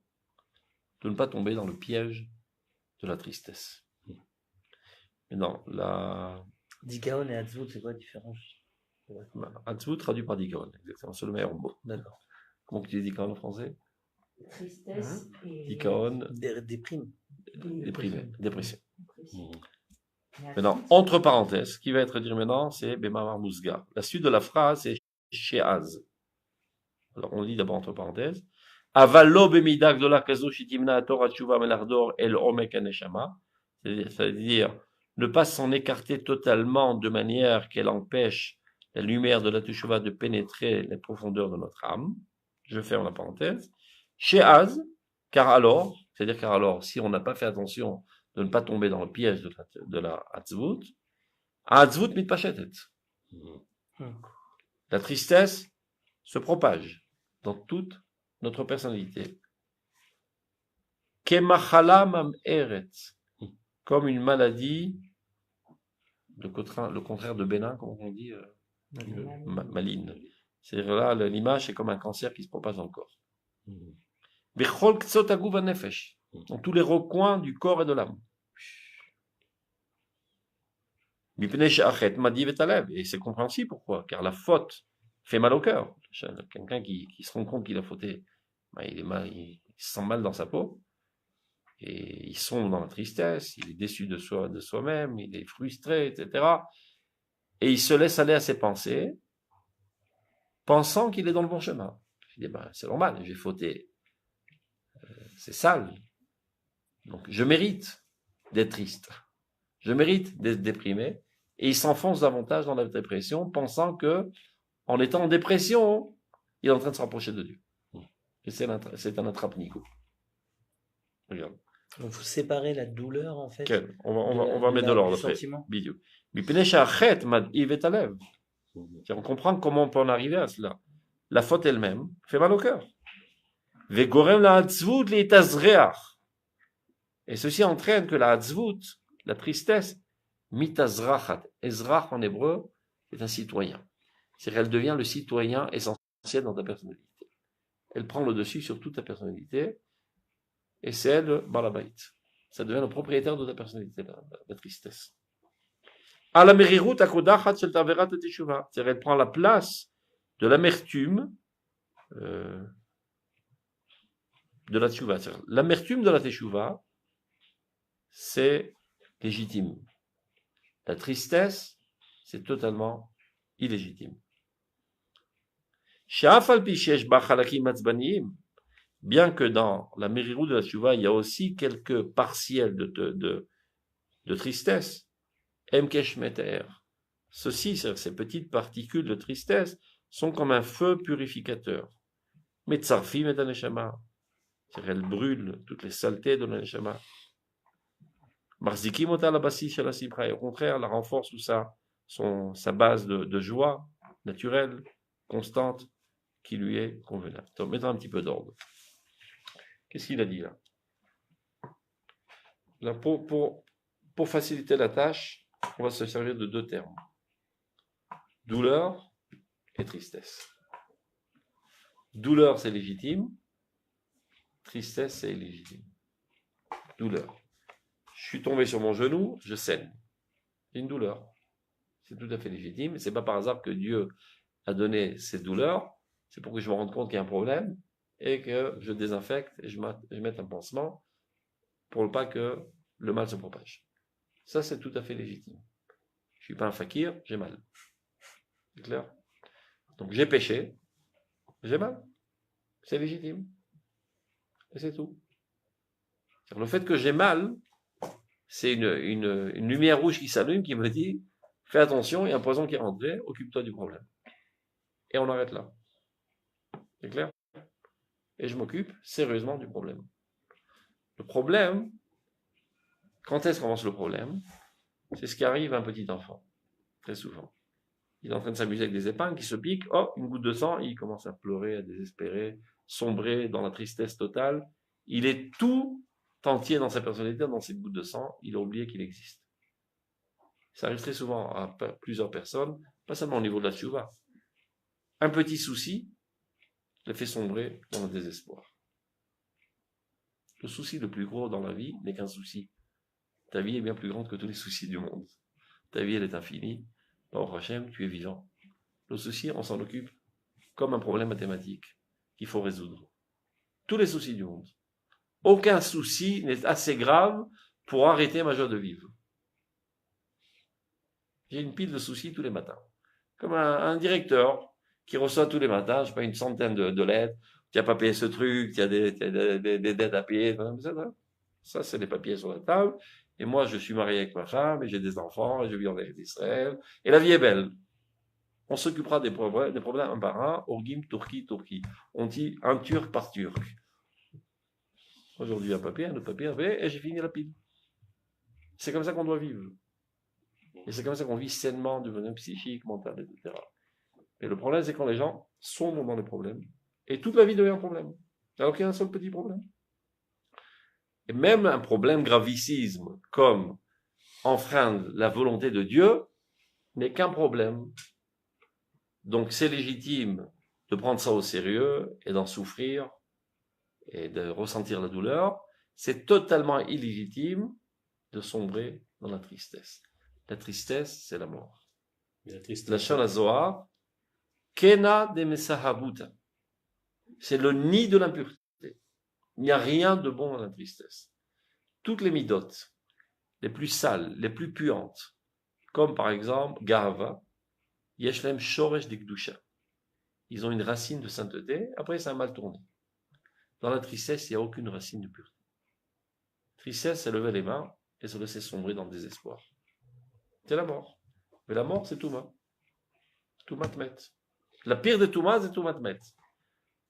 de ne pas tomber dans le piège de la tristesse. Maintenant, Dikaon et Hatzvut, c'est quoi la différence? Hatzvut traduit par Dikaon, exactement, c'est le meilleur mot. D'accord. Comment tu dis Dikaon en français? Tristesse et... Dikaon. Déprime. Dépression. Maintenant, entre parenthèses, ce qui va être dit maintenant, c'est Bemamar Mousga. La suite de la phrase, c'est Sheaz. Alors, on lit d'abord entre parenthèses. Avalo bemida gdola kazo shitimna Torah tshuva melardor el omek aneshama. C'est-à-dire, ne pas s'en écarter totalement de manière qu'elle empêche la lumière de la teshuva de pénétrer les profondeurs de notre âme. Je ferme la parenthèse. Sheaz, car alors, si on n'a pas fait attention de ne pas tomber dans le piège de la Hatzvut, Hatzvut mitpashetet. La tristesse se propage dans toute notre personnalité. Kemachala mam'eret, comme une maladie, le contraire de bénin, comme on dit, maligne. C'est-à-dire là, l'image, c'est comme un cancer qui se propage dans le corps. Bechol ktsot haguv hanefesh, dans tous les recoins du corps et de l'âme. Mipnei she'achet madiv et alev, et c'est compréhensible pourquoi, car la faute fait mal au cœur. Quelqu'un qui se rend compte qu'il a fauté, il se sent mal dans sa peau, et il sombre dans la tristesse, il est déçu de soi-même, il est frustré, etc. Et il se laisse aller à ses pensées, pensant qu'il est dans le bon chemin. Il dit, c'est normal, j'ai fauté. C'est sale. Donc, je mérite d'être triste. Je mérite d'être déprimé. Et il s'enfonce davantage dans la dépression, pensant que, en étant en dépression, il est en train de se rapprocher de Dieu. Et c'est un attrape-nigo. Regarde. Donc, vous séparez la douleur, en fait. On va mettre de l'ordre après. On comprend comment on peut en arriver à cela. La faute elle-même fait mal au cœur. Et ceci entraîne que la hatzvut, la tristesse, mitazrachat. Ezrach en hébreu, c'est un citoyen. C'est-à-dire qu'elle devient le citoyen essentiel dans ta personnalité. Elle prend le dessus sur toute ta personnalité. Et c'est elle le balabait. Ça devient le propriétaire de ta personnalité, la tristesse. C'est-à-dire elle prend la place de l'amertume de la teshuva. L'amertume de la teshuva, c'est légitime. La tristesse, c'est totalement illégitime. Bien que dans la mérirou de la teshuva, il y a aussi quelques partiels de tristesse. Ceci, ces petites particules de tristesse, sont comme un feu purificateur. Metzarfim et aneshama. C'est-à-dire, elles brûlent toutes les saletés de l'aneshama. Marzikim ota la bassi shel hasibra. Et au contraire, la renforce tout ça, sa base de joie naturelle, constante, qui lui est convenable. Donc, mettons un petit peu d'ordre. Qu'est-ce qu'il a dit là? Là, pour faciliter la tâche, on va se servir de deux termes. Douleur et tristesse. Douleur, c'est légitime. Tristesse, c'est illégitime. Douleur. Je suis tombé sur mon genou, je saigne. C'est une douleur. C'est tout à fait légitime. C'est pas par hasard que Dieu a donné cette douleur. C'est pour que je me rende compte qu'il y a un problème et que je désinfecte et je mette un pansement pour ne pas que le mal se propage. Ça, c'est tout à fait légitime. Je suis pas un fakir, j'ai mal. C'est clair? Donc, j'ai péché, j'ai mal. C'est légitime. Et c'est tout. Le fait que j'ai mal, c'est une lumière rouge qui s'allume, qui me dit, fais attention, il y a un poison qui est rentré, occupe-toi du problème. Et on arrête là. C'est clair? Et je m'occupe sérieusement du problème. Le problème, quand est-ce qu'on commence le problème? C'est ce qui arrive à un petit enfant, très souvent. Il est en train de s'amuser avec des épingles qui se piquent, oh, une goutte de sang, il commence à pleurer, à désespérer, sombrer dans la tristesse totale. Il est tout entier dans sa personnalité, dans cette goutte de sang, il a oublié qu'il existe. Ça arrive très souvent à plusieurs personnes, pas seulement au niveau de la teshuva. Un petit souci le fait sombrer dans le désespoir. Le souci le plus gros dans la vie n'est qu'un souci. Ta vie est bien plus grande que tous les soucis du monde. Ta vie, elle est infinie. Au Hachem, tu es vivant. Le souci, on s'en occupe comme un problème mathématique qu'il faut résoudre. Tous les soucis du monde. Aucun souci n'est assez grave pour arrêter ma joie de vivre. J'ai une pile de soucis tous les matins. Comme un directeur qui reçoit tous les matins, je sais pas, une centaine de lettres. Tu n'as pas payé ce truc, tu as des dettes à payer. Ça, c'est des papiers sur la table. Et moi, je suis marié avec ma femme, et j'ai des enfants, et je vis en Israël. Et la vie est belle. On s'occupera des problèmes un par un. Orgim, Turquie. On dit un Turc par Turc. Aujourd'hui, un papier, et j'ai fini la pile. C'est comme ça qu'on doit vivre. Et c'est comme ça qu'on vit sainement du bonheur psychique, mental, etc. Et le problème, c'est quand les gens sombrent dans les problèmes. Et toute la vie devient un problème. Alors qu'il y a un seul petit problème. Et même un problème gravissime, comme enfreindre la volonté de Dieu, n'est qu'un problème. Donc c'est légitime de prendre ça au sérieux et d'en souffrir et de ressentir la douleur. C'est totalement illégitime de sombrer dans la tristesse. La tristesse, c'est la mort. La Shana Zohar, Kena de Mesahabuta. C'est le nid de l'impureté. Il n'y a rien de bon dans la tristesse. Toutes les midotes, les plus sales, les plus puantes, comme par exemple Gahava, Yeshlem Shoresh de Gdusha. Ils ont une racine de sainteté, après ça a mal tourné. Dans la tristesse, il n'y a aucune racine de pureté. Tristesse, c'est lever les mains et se laisser sombrer dans le désespoir. C'est la mort. Mais la mort, c'est Touma. Touma Tmet. La pire des Toumas, c'est Touma Tmet.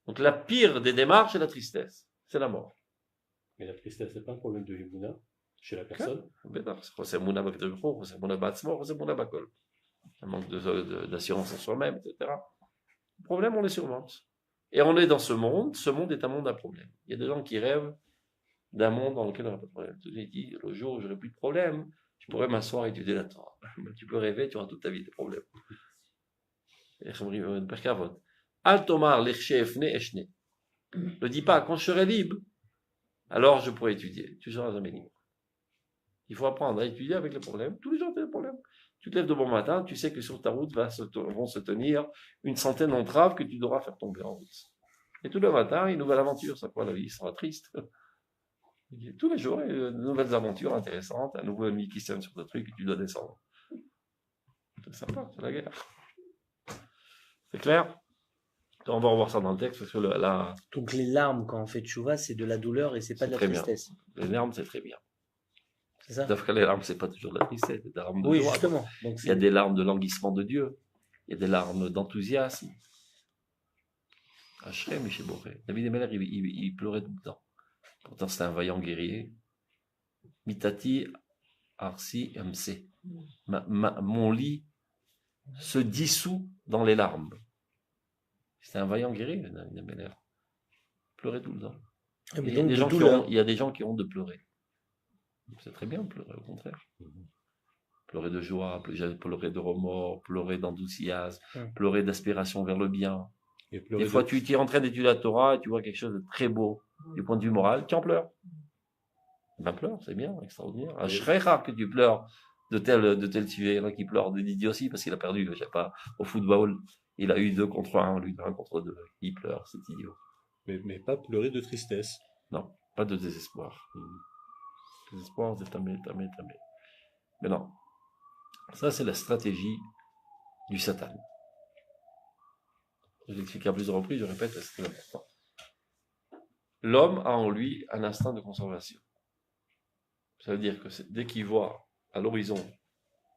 Donc la pire des démarches, c'est la tristesse. C'est la mort. Mais la tristesse, c'est pas un problème de Himouna chez la personne. C'est Mouna Bakdejro, c'est Mouna Batsmo, c'est Mouna Bakol. Un manque d'assurance en soi-même, etc. Le problème, on les surmonte. Et on est dans ce monde est un monde à problème. Il y a des gens qui rêvent d'un monde dans lequel on n'a pas de problème. Tu dis, le jour où j'aurai plus de problème, je pourrais m'asseoir et étudier la Torah. Tu peux rêver, tu auras toute ta vie des problèmes. Al Tomar l'Echefne Eshne. Ne dis pas, quand je serai libre, alors je pourrai étudier. Tu ne seras jamais libre. Il faut apprendre à étudier avec les problèmes. Tous les jours, tu as des problèmes. Tu te lèves de bon matin, tu sais que sur ta route vont se tenir une centaine d'entraves que tu devras faire tomber en route. Et tout le matin, une nouvelle aventure. Ça quoi, la vie sera triste. Tous les jours, de nouvelles aventures intéressantes, un nouveau ennemi qui sonne sur le truc et tu dois descendre. C'est sympa, c'est la guerre. C'est clair? On va revoir ça dans le texte parce que Donc les larmes quand on fait tchouva, c'est de la douleur et c'est pas de la tristesse. Bien. Les larmes, c'est très bien. C'est ça? Sauf que les larmes, c'est pas toujours de la tristesse, c'est des larmes de joie. Oui, joie. justement. Donc, il y a des larmes de languissement de Dieu. Il y a des larmes d'enthousiasme. Ashrei Moshe Boré. David Emeler, il pleurait tout le temps. Pourtant, c'était un vaillant guerrier. Mitati Arsi MC. Mon lit se dissout dans les larmes. C'était un vaillant guerrier, David Emeler. Il pleurait tout le temps. Il y a des gens qui ont de pleurer. C'est très bien pleurer, au contraire. Pleurer de joie, pleurer de remords, pleurer d'enthousiasme, pleurer d'aspiration vers le bien. Des fois, tu es en train d'étudier la Torah et tu vois quelque chose de très beau du point de vue moral, tu en pleures. Ben pleure, c'est bien, extraordinaire. Je serais rare que tu pleures de tel sujet. Il y en a qui pleurent de aussi parce qu'il a perdu, je sais pas, au football. Il a eu 2 contre 1, lui 1 contre 2. Il pleure, c'est idiot. Mais pas pleurer de tristesse. Non, pas de désespoir. Désespoir, c'est tamé. Mais non. Ça, c'est la stratégie du Satan. Je l'ai expliqué à plusieurs reprises, je répète, c'est très important. L'homme a en lui un instinct de conservation. Ça veut dire que dès qu'il voit à l'horizon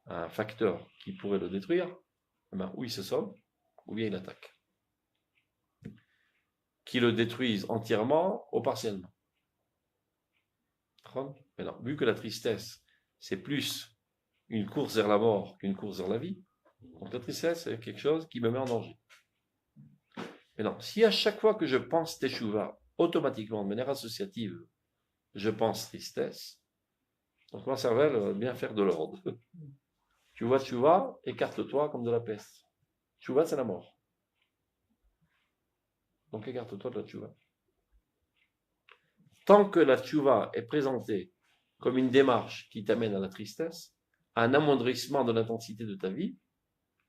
un facteur qui pourrait le détruire, ou il se sauve, ou bien il attaque. Qu'il le détruise entièrement ou partiellement. Mais non, vu que la tristesse, c'est plus une course vers la mort qu'une course vers la vie, donc la tristesse, c'est quelque chose qui me met en danger. Mais non, si à chaque fois que je pense teshuva, automatiquement, de manière associative, je pense tristesse, donc ma cervelle va bien faire de l'ordre. Tu vois teshuva, écarte-toi comme de la peste. Teshuva, c'est la mort. Donc écarte-toi de la teshuva. Tant que la teshuva est présentée comme une démarche qui t'amène à la tristesse, à un amoindrissement de l'intensité de ta vie,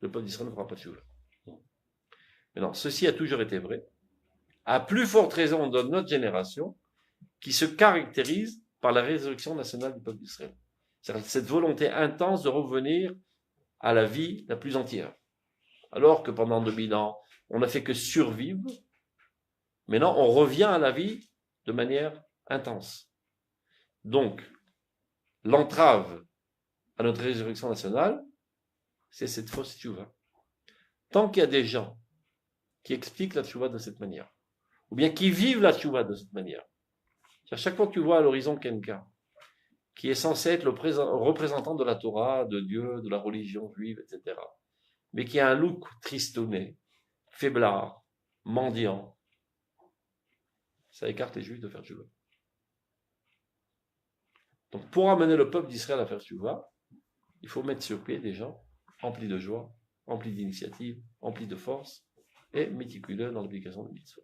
le peuple d'Israël ne fera pas de teshuva. Mais non, ceci a toujours été vrai, à plus forte raison dans notre génération, qui se caractérise par la résurrection nationale du peuple d'Israël. C'est-à-dire cette volonté intense de revenir à la vie la plus entière. Alors que pendant 2000 ans, on n'a fait que survivre, maintenant on revient à la vie de manière intense. Donc, l'entrave à notre résurrection nationale, c'est cette fausse teshuva. Tant qu'il y a des gens qui expliquent la teshuva de cette manière, ou bien qui vivent la teshuva de cette manière. À chaque fois que tu vois à l'horizon quelqu'un qui est censé être le représentant de la Torah, de Dieu, de la religion juive, etc., mais qui a un look tristouné, faiblard, mendiant, ça écarte les Juifs de faire tchouva. Donc, pour amener le peuple d'Israël à faire tchouva, il faut mettre sur pied des gens remplis de joie, remplis d'initiative, remplis de force, et méticuleux dans l'application de mitzvot.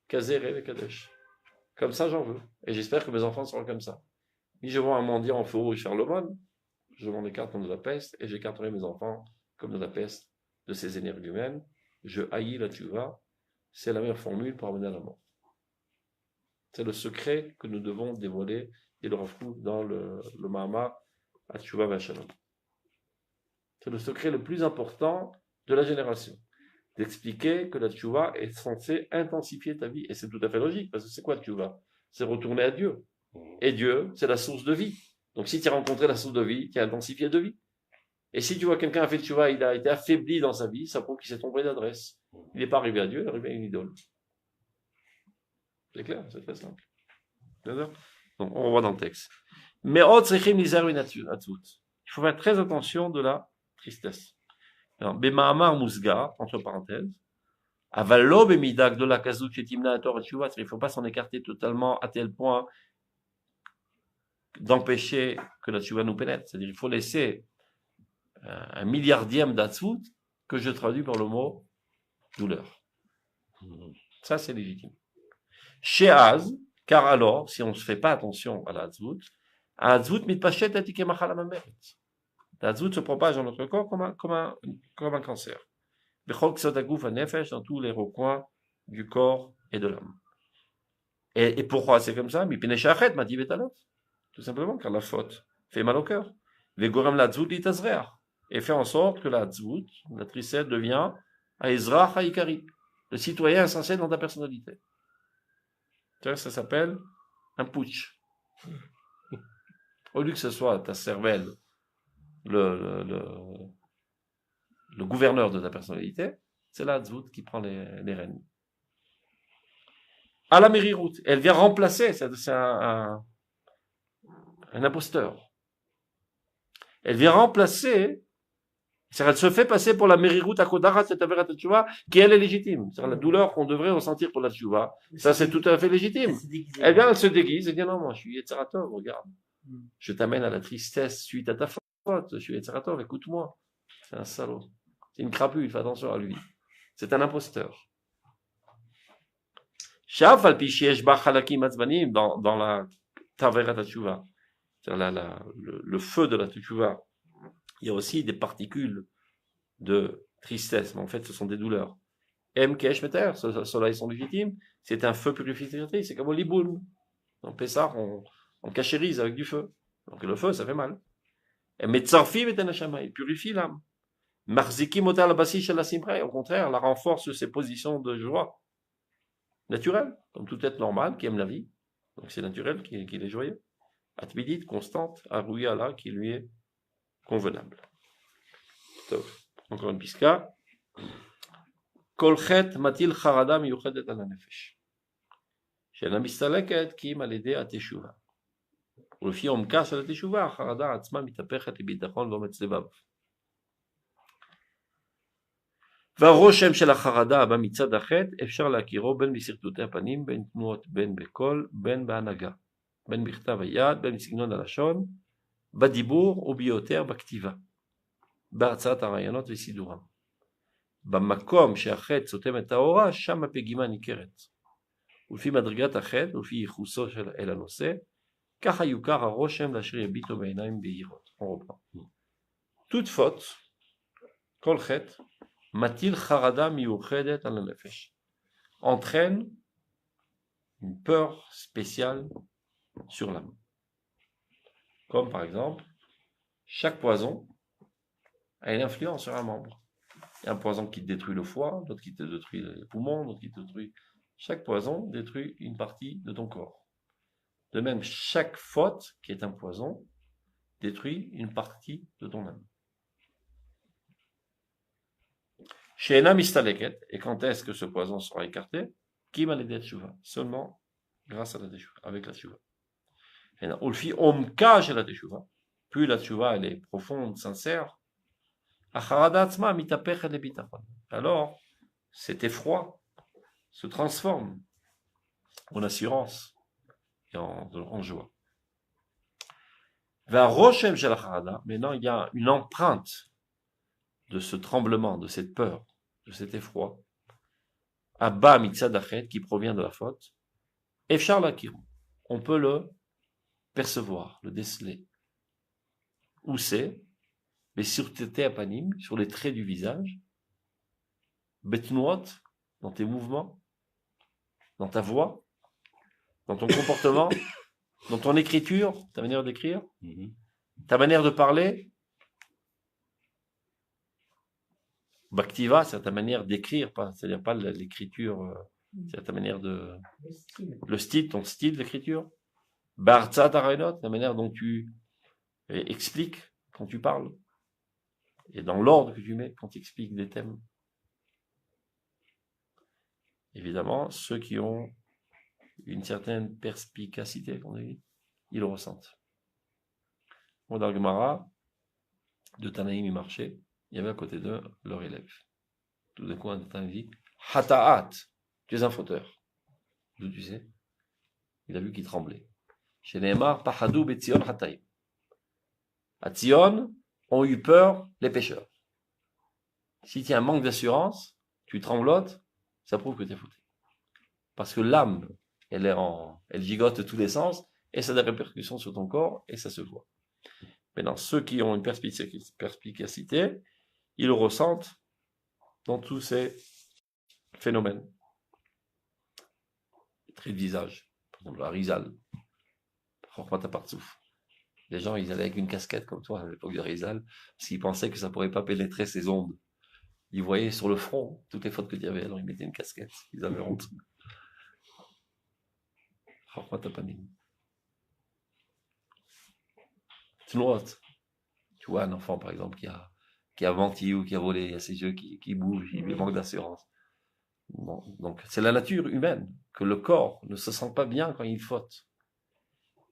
Kazer et Kadesh. Comme ça, j'en veux. Et j'espère que mes enfants seront comme ça. Si je vois un mendiant en feu rouge faire le monde, je m'en écarte comme de la peste, et j'écarterai mes enfants comme de la peste de ces énergumènes. Je haïs la tchouva. C'est la meilleure formule pour amener à la mort. C'est le secret que nous devons dévoiler, et le Rav Kook dans le Mahamar à Tchouva Vachalom. C'est le secret le plus important de la génération. D'expliquer que la tchouva est censée intensifier ta vie. Et c'est tout à fait logique, parce que c'est quoi tchouva? C'est retourner à Dieu. Et Dieu, c'est la source de vie. Donc si tu as rencontré la source de vie, tu as intensifié de vie. Et si tu vois quelqu'un a fait tchouva, il a été affaibli dans sa vie, ça prouve qu'il s'est trompé d'adresse. Il n'est pas arrivé à Dieu, il est arrivé à une idole. C'est clair, c'est très simple. D'accord? Donc on revoit dans le texte. Mais il faut faire très attention de la tristesse. Bema'amar Musga, entre parenthèses, Avalo bemidak de la kazut chetimna Torah tchouva, il ne faut pas s'en écarter totalement à tel point d'empêcher que la tchouva nous pénètre. C'est-à-dire il faut laisser un milliardième d'atzvut que je traduis par le mot douleur. Ça, c'est légitime. Chez Az, car alors, si on ne se fait pas attention à la atzvut mitpachet atike machal amameret. La atzvut se propage dans notre corps comme un cancer. Bechol ksot haguf hanefesh, dans tous les recoins du corps et de l'âme. Et pourquoi c'est comme ça? Mipnei shachet mati betalot. Tout simplement, car la faute fait mal au cœur. Vegorem la atzvut litazreach. Et fait en sorte que la atzvut, la tristesse, devient aizrach haikari, le citoyen essentiel dans ta personnalité. Ça s'appelle un putsch. Au lieu que ce soit ta cervelle, le gouverneur de ta personnalité, c'est la atzvut qui prend les rênes. À la mériroute, elle vient remplacer, c'est un imposteur. Elle vient remplacer, elle se fait passer pour la mériroute à Kodarat, cette avera tchouva, qui elle est légitime. C'est la douleur qu'on devrait ressentir pour la tchouva. Ça, c'est tout à fait légitime. Elle vient, elle se déguise, elle dit non, moi, je suis Yetzaratov, regarde. Je t'amène à la tristesse suite à ta faute. Je suis Yetzaratov, écoute-moi. C'est un salaud. C'est une crapule, fais attention à lui. C'est un imposteur. Shaf al-Pishiesh Bachalakim Atzbanim, dans la Tavera Tchouva, le feu de la Tchouva, il y a aussi des particules de tristesse, mais en fait, ce sont des douleurs. Kesh Meter, ceux-là, ils sont légitimes. C'est un feu purificatrice, c'est comme au Liboun. Dans Pessah, on cachérise avec du feu. Donc le feu, ça fait mal. Mais Tzarfi Metanashama, il purifie l'âme. Marziki Motal Abasi Shel Simra, au contraire, la renforce ses positions de joie. Naturel, comme tout être normal qui aime la vie. Donc c'est naturel qu'il est joyeux. Atmidit, constante, Arouya là, qui lui est convenable. Donc, encore une piska. Kolchet matil charada miyuchedet al hanefesh. She'ena mistaleket ki im al yedei ateshuva. ולפי עומקה של התשובה, החרדה עצמה מתהפכת לביטחון ואומץ לבב. והרושם של החרדה הבא מצד החטא אפשר להכירו בין בסרטוטי הפנים, בין תנועות, בין בקול, בין בהנהגה, בין בכתב היד, בין בסגנון הלשון, בדיבור וביותר בכתיבה, בהרצאת הרעיונות וסידורם. במקום שהחטא סותם את האורה, שם הפגימה ניכרת. ולפי מדרגת החטא ולפי ייחוסו אל הנושא, ככה יוכר הרושם לאשר יביטו בעיניים בהירות. On reprend. Toute faute, כל חטא, מטיל חרדה מיוחדת על הנפש. Entraîne une peur spéciale sur l'âme. Comme par exemple, chaque poison a une influence sur un membre. Il y a un poison qui détruit le foie, d'autres qui te détruit les poumons, d'autres qui te détruit. Chaque poison détruit une partie de ton corps. De même, chaque faute qui est un poison détruit une partie de ton âme. She'ena mistaleket, et quand est-ce que ce poison sera écarté? Kim al yedei teshuva, seulement grâce à la teshuva, avec la teshuva. Plus la teshuva elle est profonde, sincère, alors cet effroi se transforme en assurance et en joie. Maintenant, il y a une empreinte de ce tremblement, de cette peur, de cet effroi, Abba Mitzadachet, qui provient de la faute, Efshar Lakiru. On peut le percevoir, le déceler. Où c'est? Mais sur tes apanim, sur les traits du visage, Betnuot, dans tes mouvements, dans ta voix, dans ton comportement, dans ton écriture, ta manière d'écrire, ta manière de parler. Bhaktiva, c'est ta manière d'écrire, c'est-à-dire pas l'écriture, c'est ta manière de... Le style, ton style d'écriture. Barza Tarainot, la manière dont tu expliques quand tu parles. Et dans l'ordre que tu mets quand tu expliques des thèmes. Évidemment, ceux qui ont une certaine perspicacité, comme on dit, ils le ressentent. Moi, dans le Gemara, de Tanaïm, il marchait, il y avait à côté d'eux leur élève. Tout d'un coup, un Tanaïm dit Hata'at, tu es un fauteur. D'où tu sais? Il a vu qu'il tremblait. Chez Nehemar, Pahadou Betzion Hataïm. À Tzion, ont eu peur les pécheurs. Si tu as un manque d'assurance, tu tremblotes, ça prouve que tu es fauté. Parce que l'âme, elle gigote de tous les sens, et ça a des répercussions sur ton corps, et ça se voit. Maintenant, ceux qui ont une perspicacité, ils le ressentent dans tous ces phénomènes. Les traits de visage, par exemple, la Rizal, les gens, ils allaient avec une casquette comme toi à l'époque de Rizal, parce qu'ils pensaient que ça ne pourrait pas pénétrer ces ondes. Ils voyaient sur le front toutes les fautes que tu avais, alors ils mettaient une casquette, ils avaient honte. Tu vois un enfant par exemple qui a menti ou qui a volé, il y a ses yeux qui bougent, il lui manque d'assurance. Bon, donc c'est la nature humaine, que le corps ne se sent pas bien quand il faute.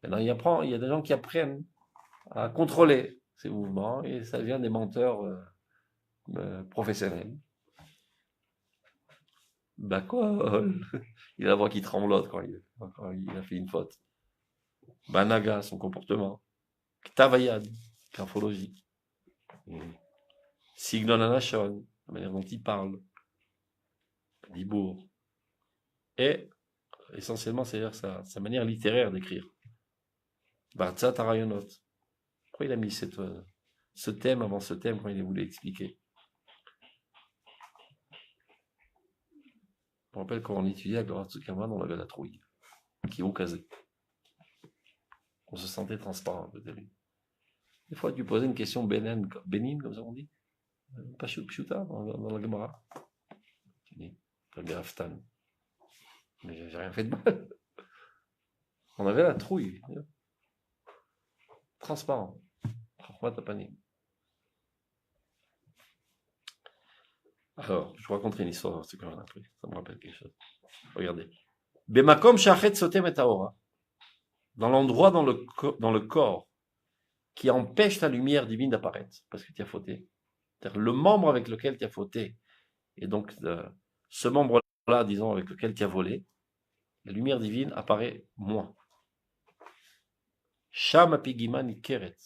Maintenant il y a des gens qui apprennent à contrôler ces mouvements et ça devient des menteurs professionnels. Il a la voix qui tremblote quand il a fait une faute. Banaga, son comportement. Ktavayad, graphologie. Signon Anashon, la manière dont il parle. Dibour. Et, essentiellement, c'est-à-dire sa manière littéraire d'écrire. Barza Tarayonot. Pourquoi il a mis ce thème avant ce thème quand il voulait expliquer? Je me rappelle quand on étudiait à Goratsu Kaman, on avait la trouille, qui est au casé. On se sentait transparent, peut-être. Des fois, tu posais une question bénigne, comme ça on dit. Pas pshuta dans la Gemara. Tu dis, Graftan. Mais j'ai rien fait de mal. On avait la trouille. Transparent. Alors, je vous raconterai une histoire, c'est quand même après. Ça me rappelle quelque chose. Regardez. Bemakom shachet sotem et aora. Dans l'endroit dans le corps qui empêche la lumière divine d'apparaître, parce que tu as fauté. C'est-à-dire le membre avec lequel tu as fauté, et donc ce membre-là, disons, avec lequel tu as volé, la lumière divine apparaît moins. Sham apigiman ikeret.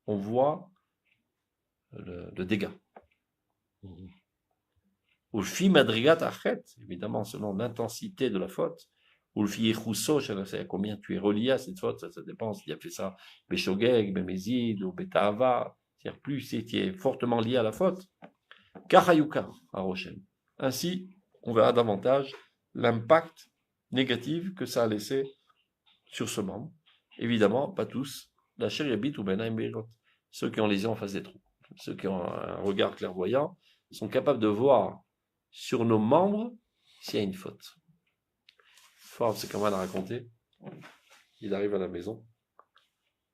On voit le dégât. Ou le fi madrigat achet, évidemment, selon l'intensité de la faute. Ou le fi echousso, je ne sais combien tu es relié à cette faute, ça dépend si tu as fait ça, beshogeg, bemezid, ou betahava. C'est-à-dire, plus si tu es fortement lié à la faute, Kachayuka à Rochem. Ainsi, on verra davantage l'impact négatif que ça a laissé sur ce membre. Évidemment, pas tous. La chéribit ou benaim beirot. Ceux qui ont les yeux en face des trous, ceux qui ont un regard clairvoyant, sont capables de voir sur nos membres s'il y a une faute. Fort, c'est comme on a raconté. Il arrive à la maison.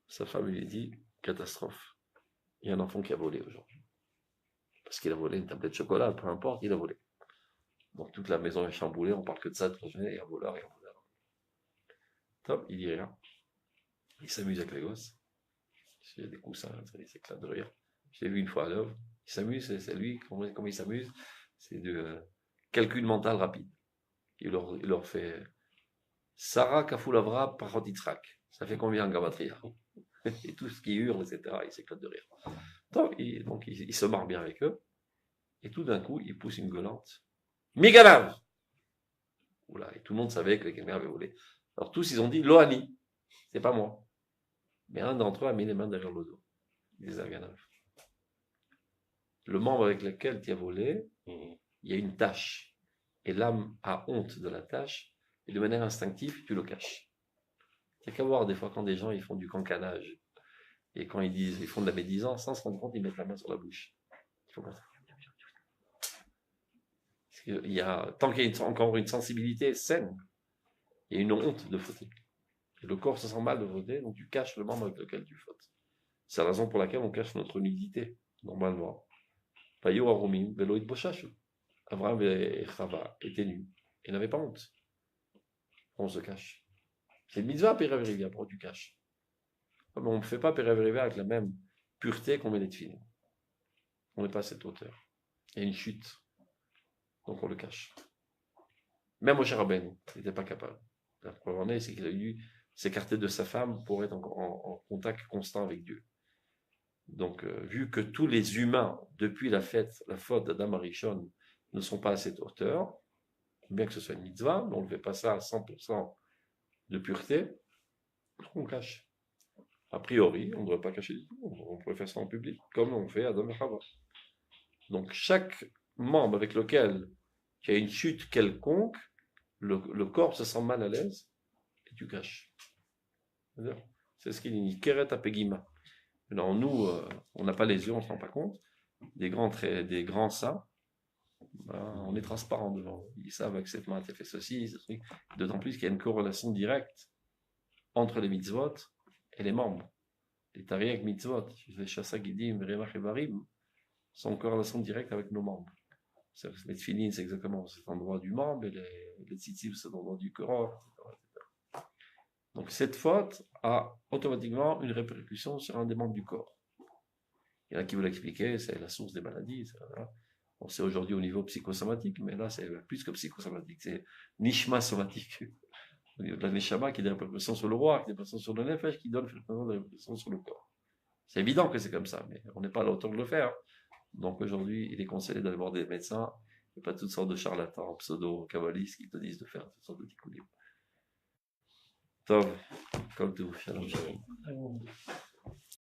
Sa femme lui dit, catastrophe. Il y a un enfant qui a volé aujourd'hui. Parce qu'il a volé une tablette de chocolat, peu importe, il a volé. Donc toute la maison est chamboulée, on parle que de ça toute la journée, il y a un voleur, il y a un voleur. Top, il dit rien. Il s'amuse avec les gosses. Il y a des coussins, il s'éclate de rire. Je l'ai vu une fois à l'œuvre. Il s'amuse, c'est lui, comment il s'amuse. C'est du calcul mental rapide. Il leur fait Sarah Kafoulavra Parotitzrak. Ça fait combien en gamatria? Et tout ce qui hurle, etc. Il s'éclate de rire. Donc, il se marre bien avec eux. Et tout d'un coup, il pousse une gueulante. Migalav! Oula, et tout le monde savait que quelqu'un avait volé. Alors tous, ils ont dit Loani. C'est pas moi. Mais un d'entre eux a mis les mains derrière le dos. Il les a Ganav. Le membre avec lequel tu as volé, il y a une tâche. Et l'âme a honte de la tâche. Et de manière instinctive, tu le caches. Il n'y a qu'à voir des fois quand des gens ils font du cancanage. Et quand ils font de la médisance, sans se rendre compte, ils mettent la main sur la bouche. Il faut pas. Tant qu'il y a encore une sensibilité saine, il y a une honte de fauter. Et le corps se sent mal de fauter, donc tu caches le membre avec lequel tu fautes. C'est la raison pour laquelle on cache notre nudité, normalement. Abraham et Chava étaient nus et n'avaient pas honte. On se cache. C'est le mitzvah Pérévrivia, pour tu caches. Mais on ne fait pas Pérévrivia avec la même pureté qu'on met les tefilines. On n'est pas à cette hauteur. Il y a une chute. Donc on le cache. Même Moshe Rabbeinu, il n'était pas capable. La preuve en est, c'est qu'il a dû s'écarter de sa femme pour être en contact constant avec Dieu. Donc, vu que tous les humains, depuis la faute d'Adam Arishon, ne sont pas à cette hauteur, bien que ce soit une mitzvah, mais on ne fait pas ça à 100% de pureté, on cache. A priori, on ne devrait pas cacher du tout. On pourrait faire ça en public, comme on fait Adam et Chava. Donc, chaque membre avec lequel il y a une chute quelconque, le corps se sent mal à l'aise et tu caches. C'est ce qu'il dit, Keret Apegima. Alors nous, on n'a pas les yeux, on ne se rend pas compte. Des grands saints, on est transparent devant. Ils savent que cette main a fait ceci, ce truc. D'autant plus qu'il y a une corrélation directe entre les mitzvot et les membres. Les tariq mitzvot, les chassagidim, les remach et varim, sont en corrélation directe avec nos membres. Les tefilines, c'est exactement cet endroit du membre, et les tzitzim, c'est l'endroit du corps, etc. Donc cette faute a automatiquement une répercussion sur un des membres du corps. Il y en a qui veulent l'expliquer, c'est la source des maladies, etc. On sait aujourd'hui au niveau psychosomatique, mais là c'est plus que psychosomatique, c'est nishma somatique. Au niveau de la neshama qui a des répercussions sur le roi, qui a des répercussions sur le nefesh, qui donne des répercussions sur le corps. C'est évident que c'est comme ça, mais on n'est pas à la hauteur de le faire. Donc aujourd'hui, il est conseillé d'aller voir des médecins, et pas toutes sortes de charlatans, pseudo-kabbalistes qui te disent de faire toutes sortes de tikkounim. Tov, comme tout, shalom.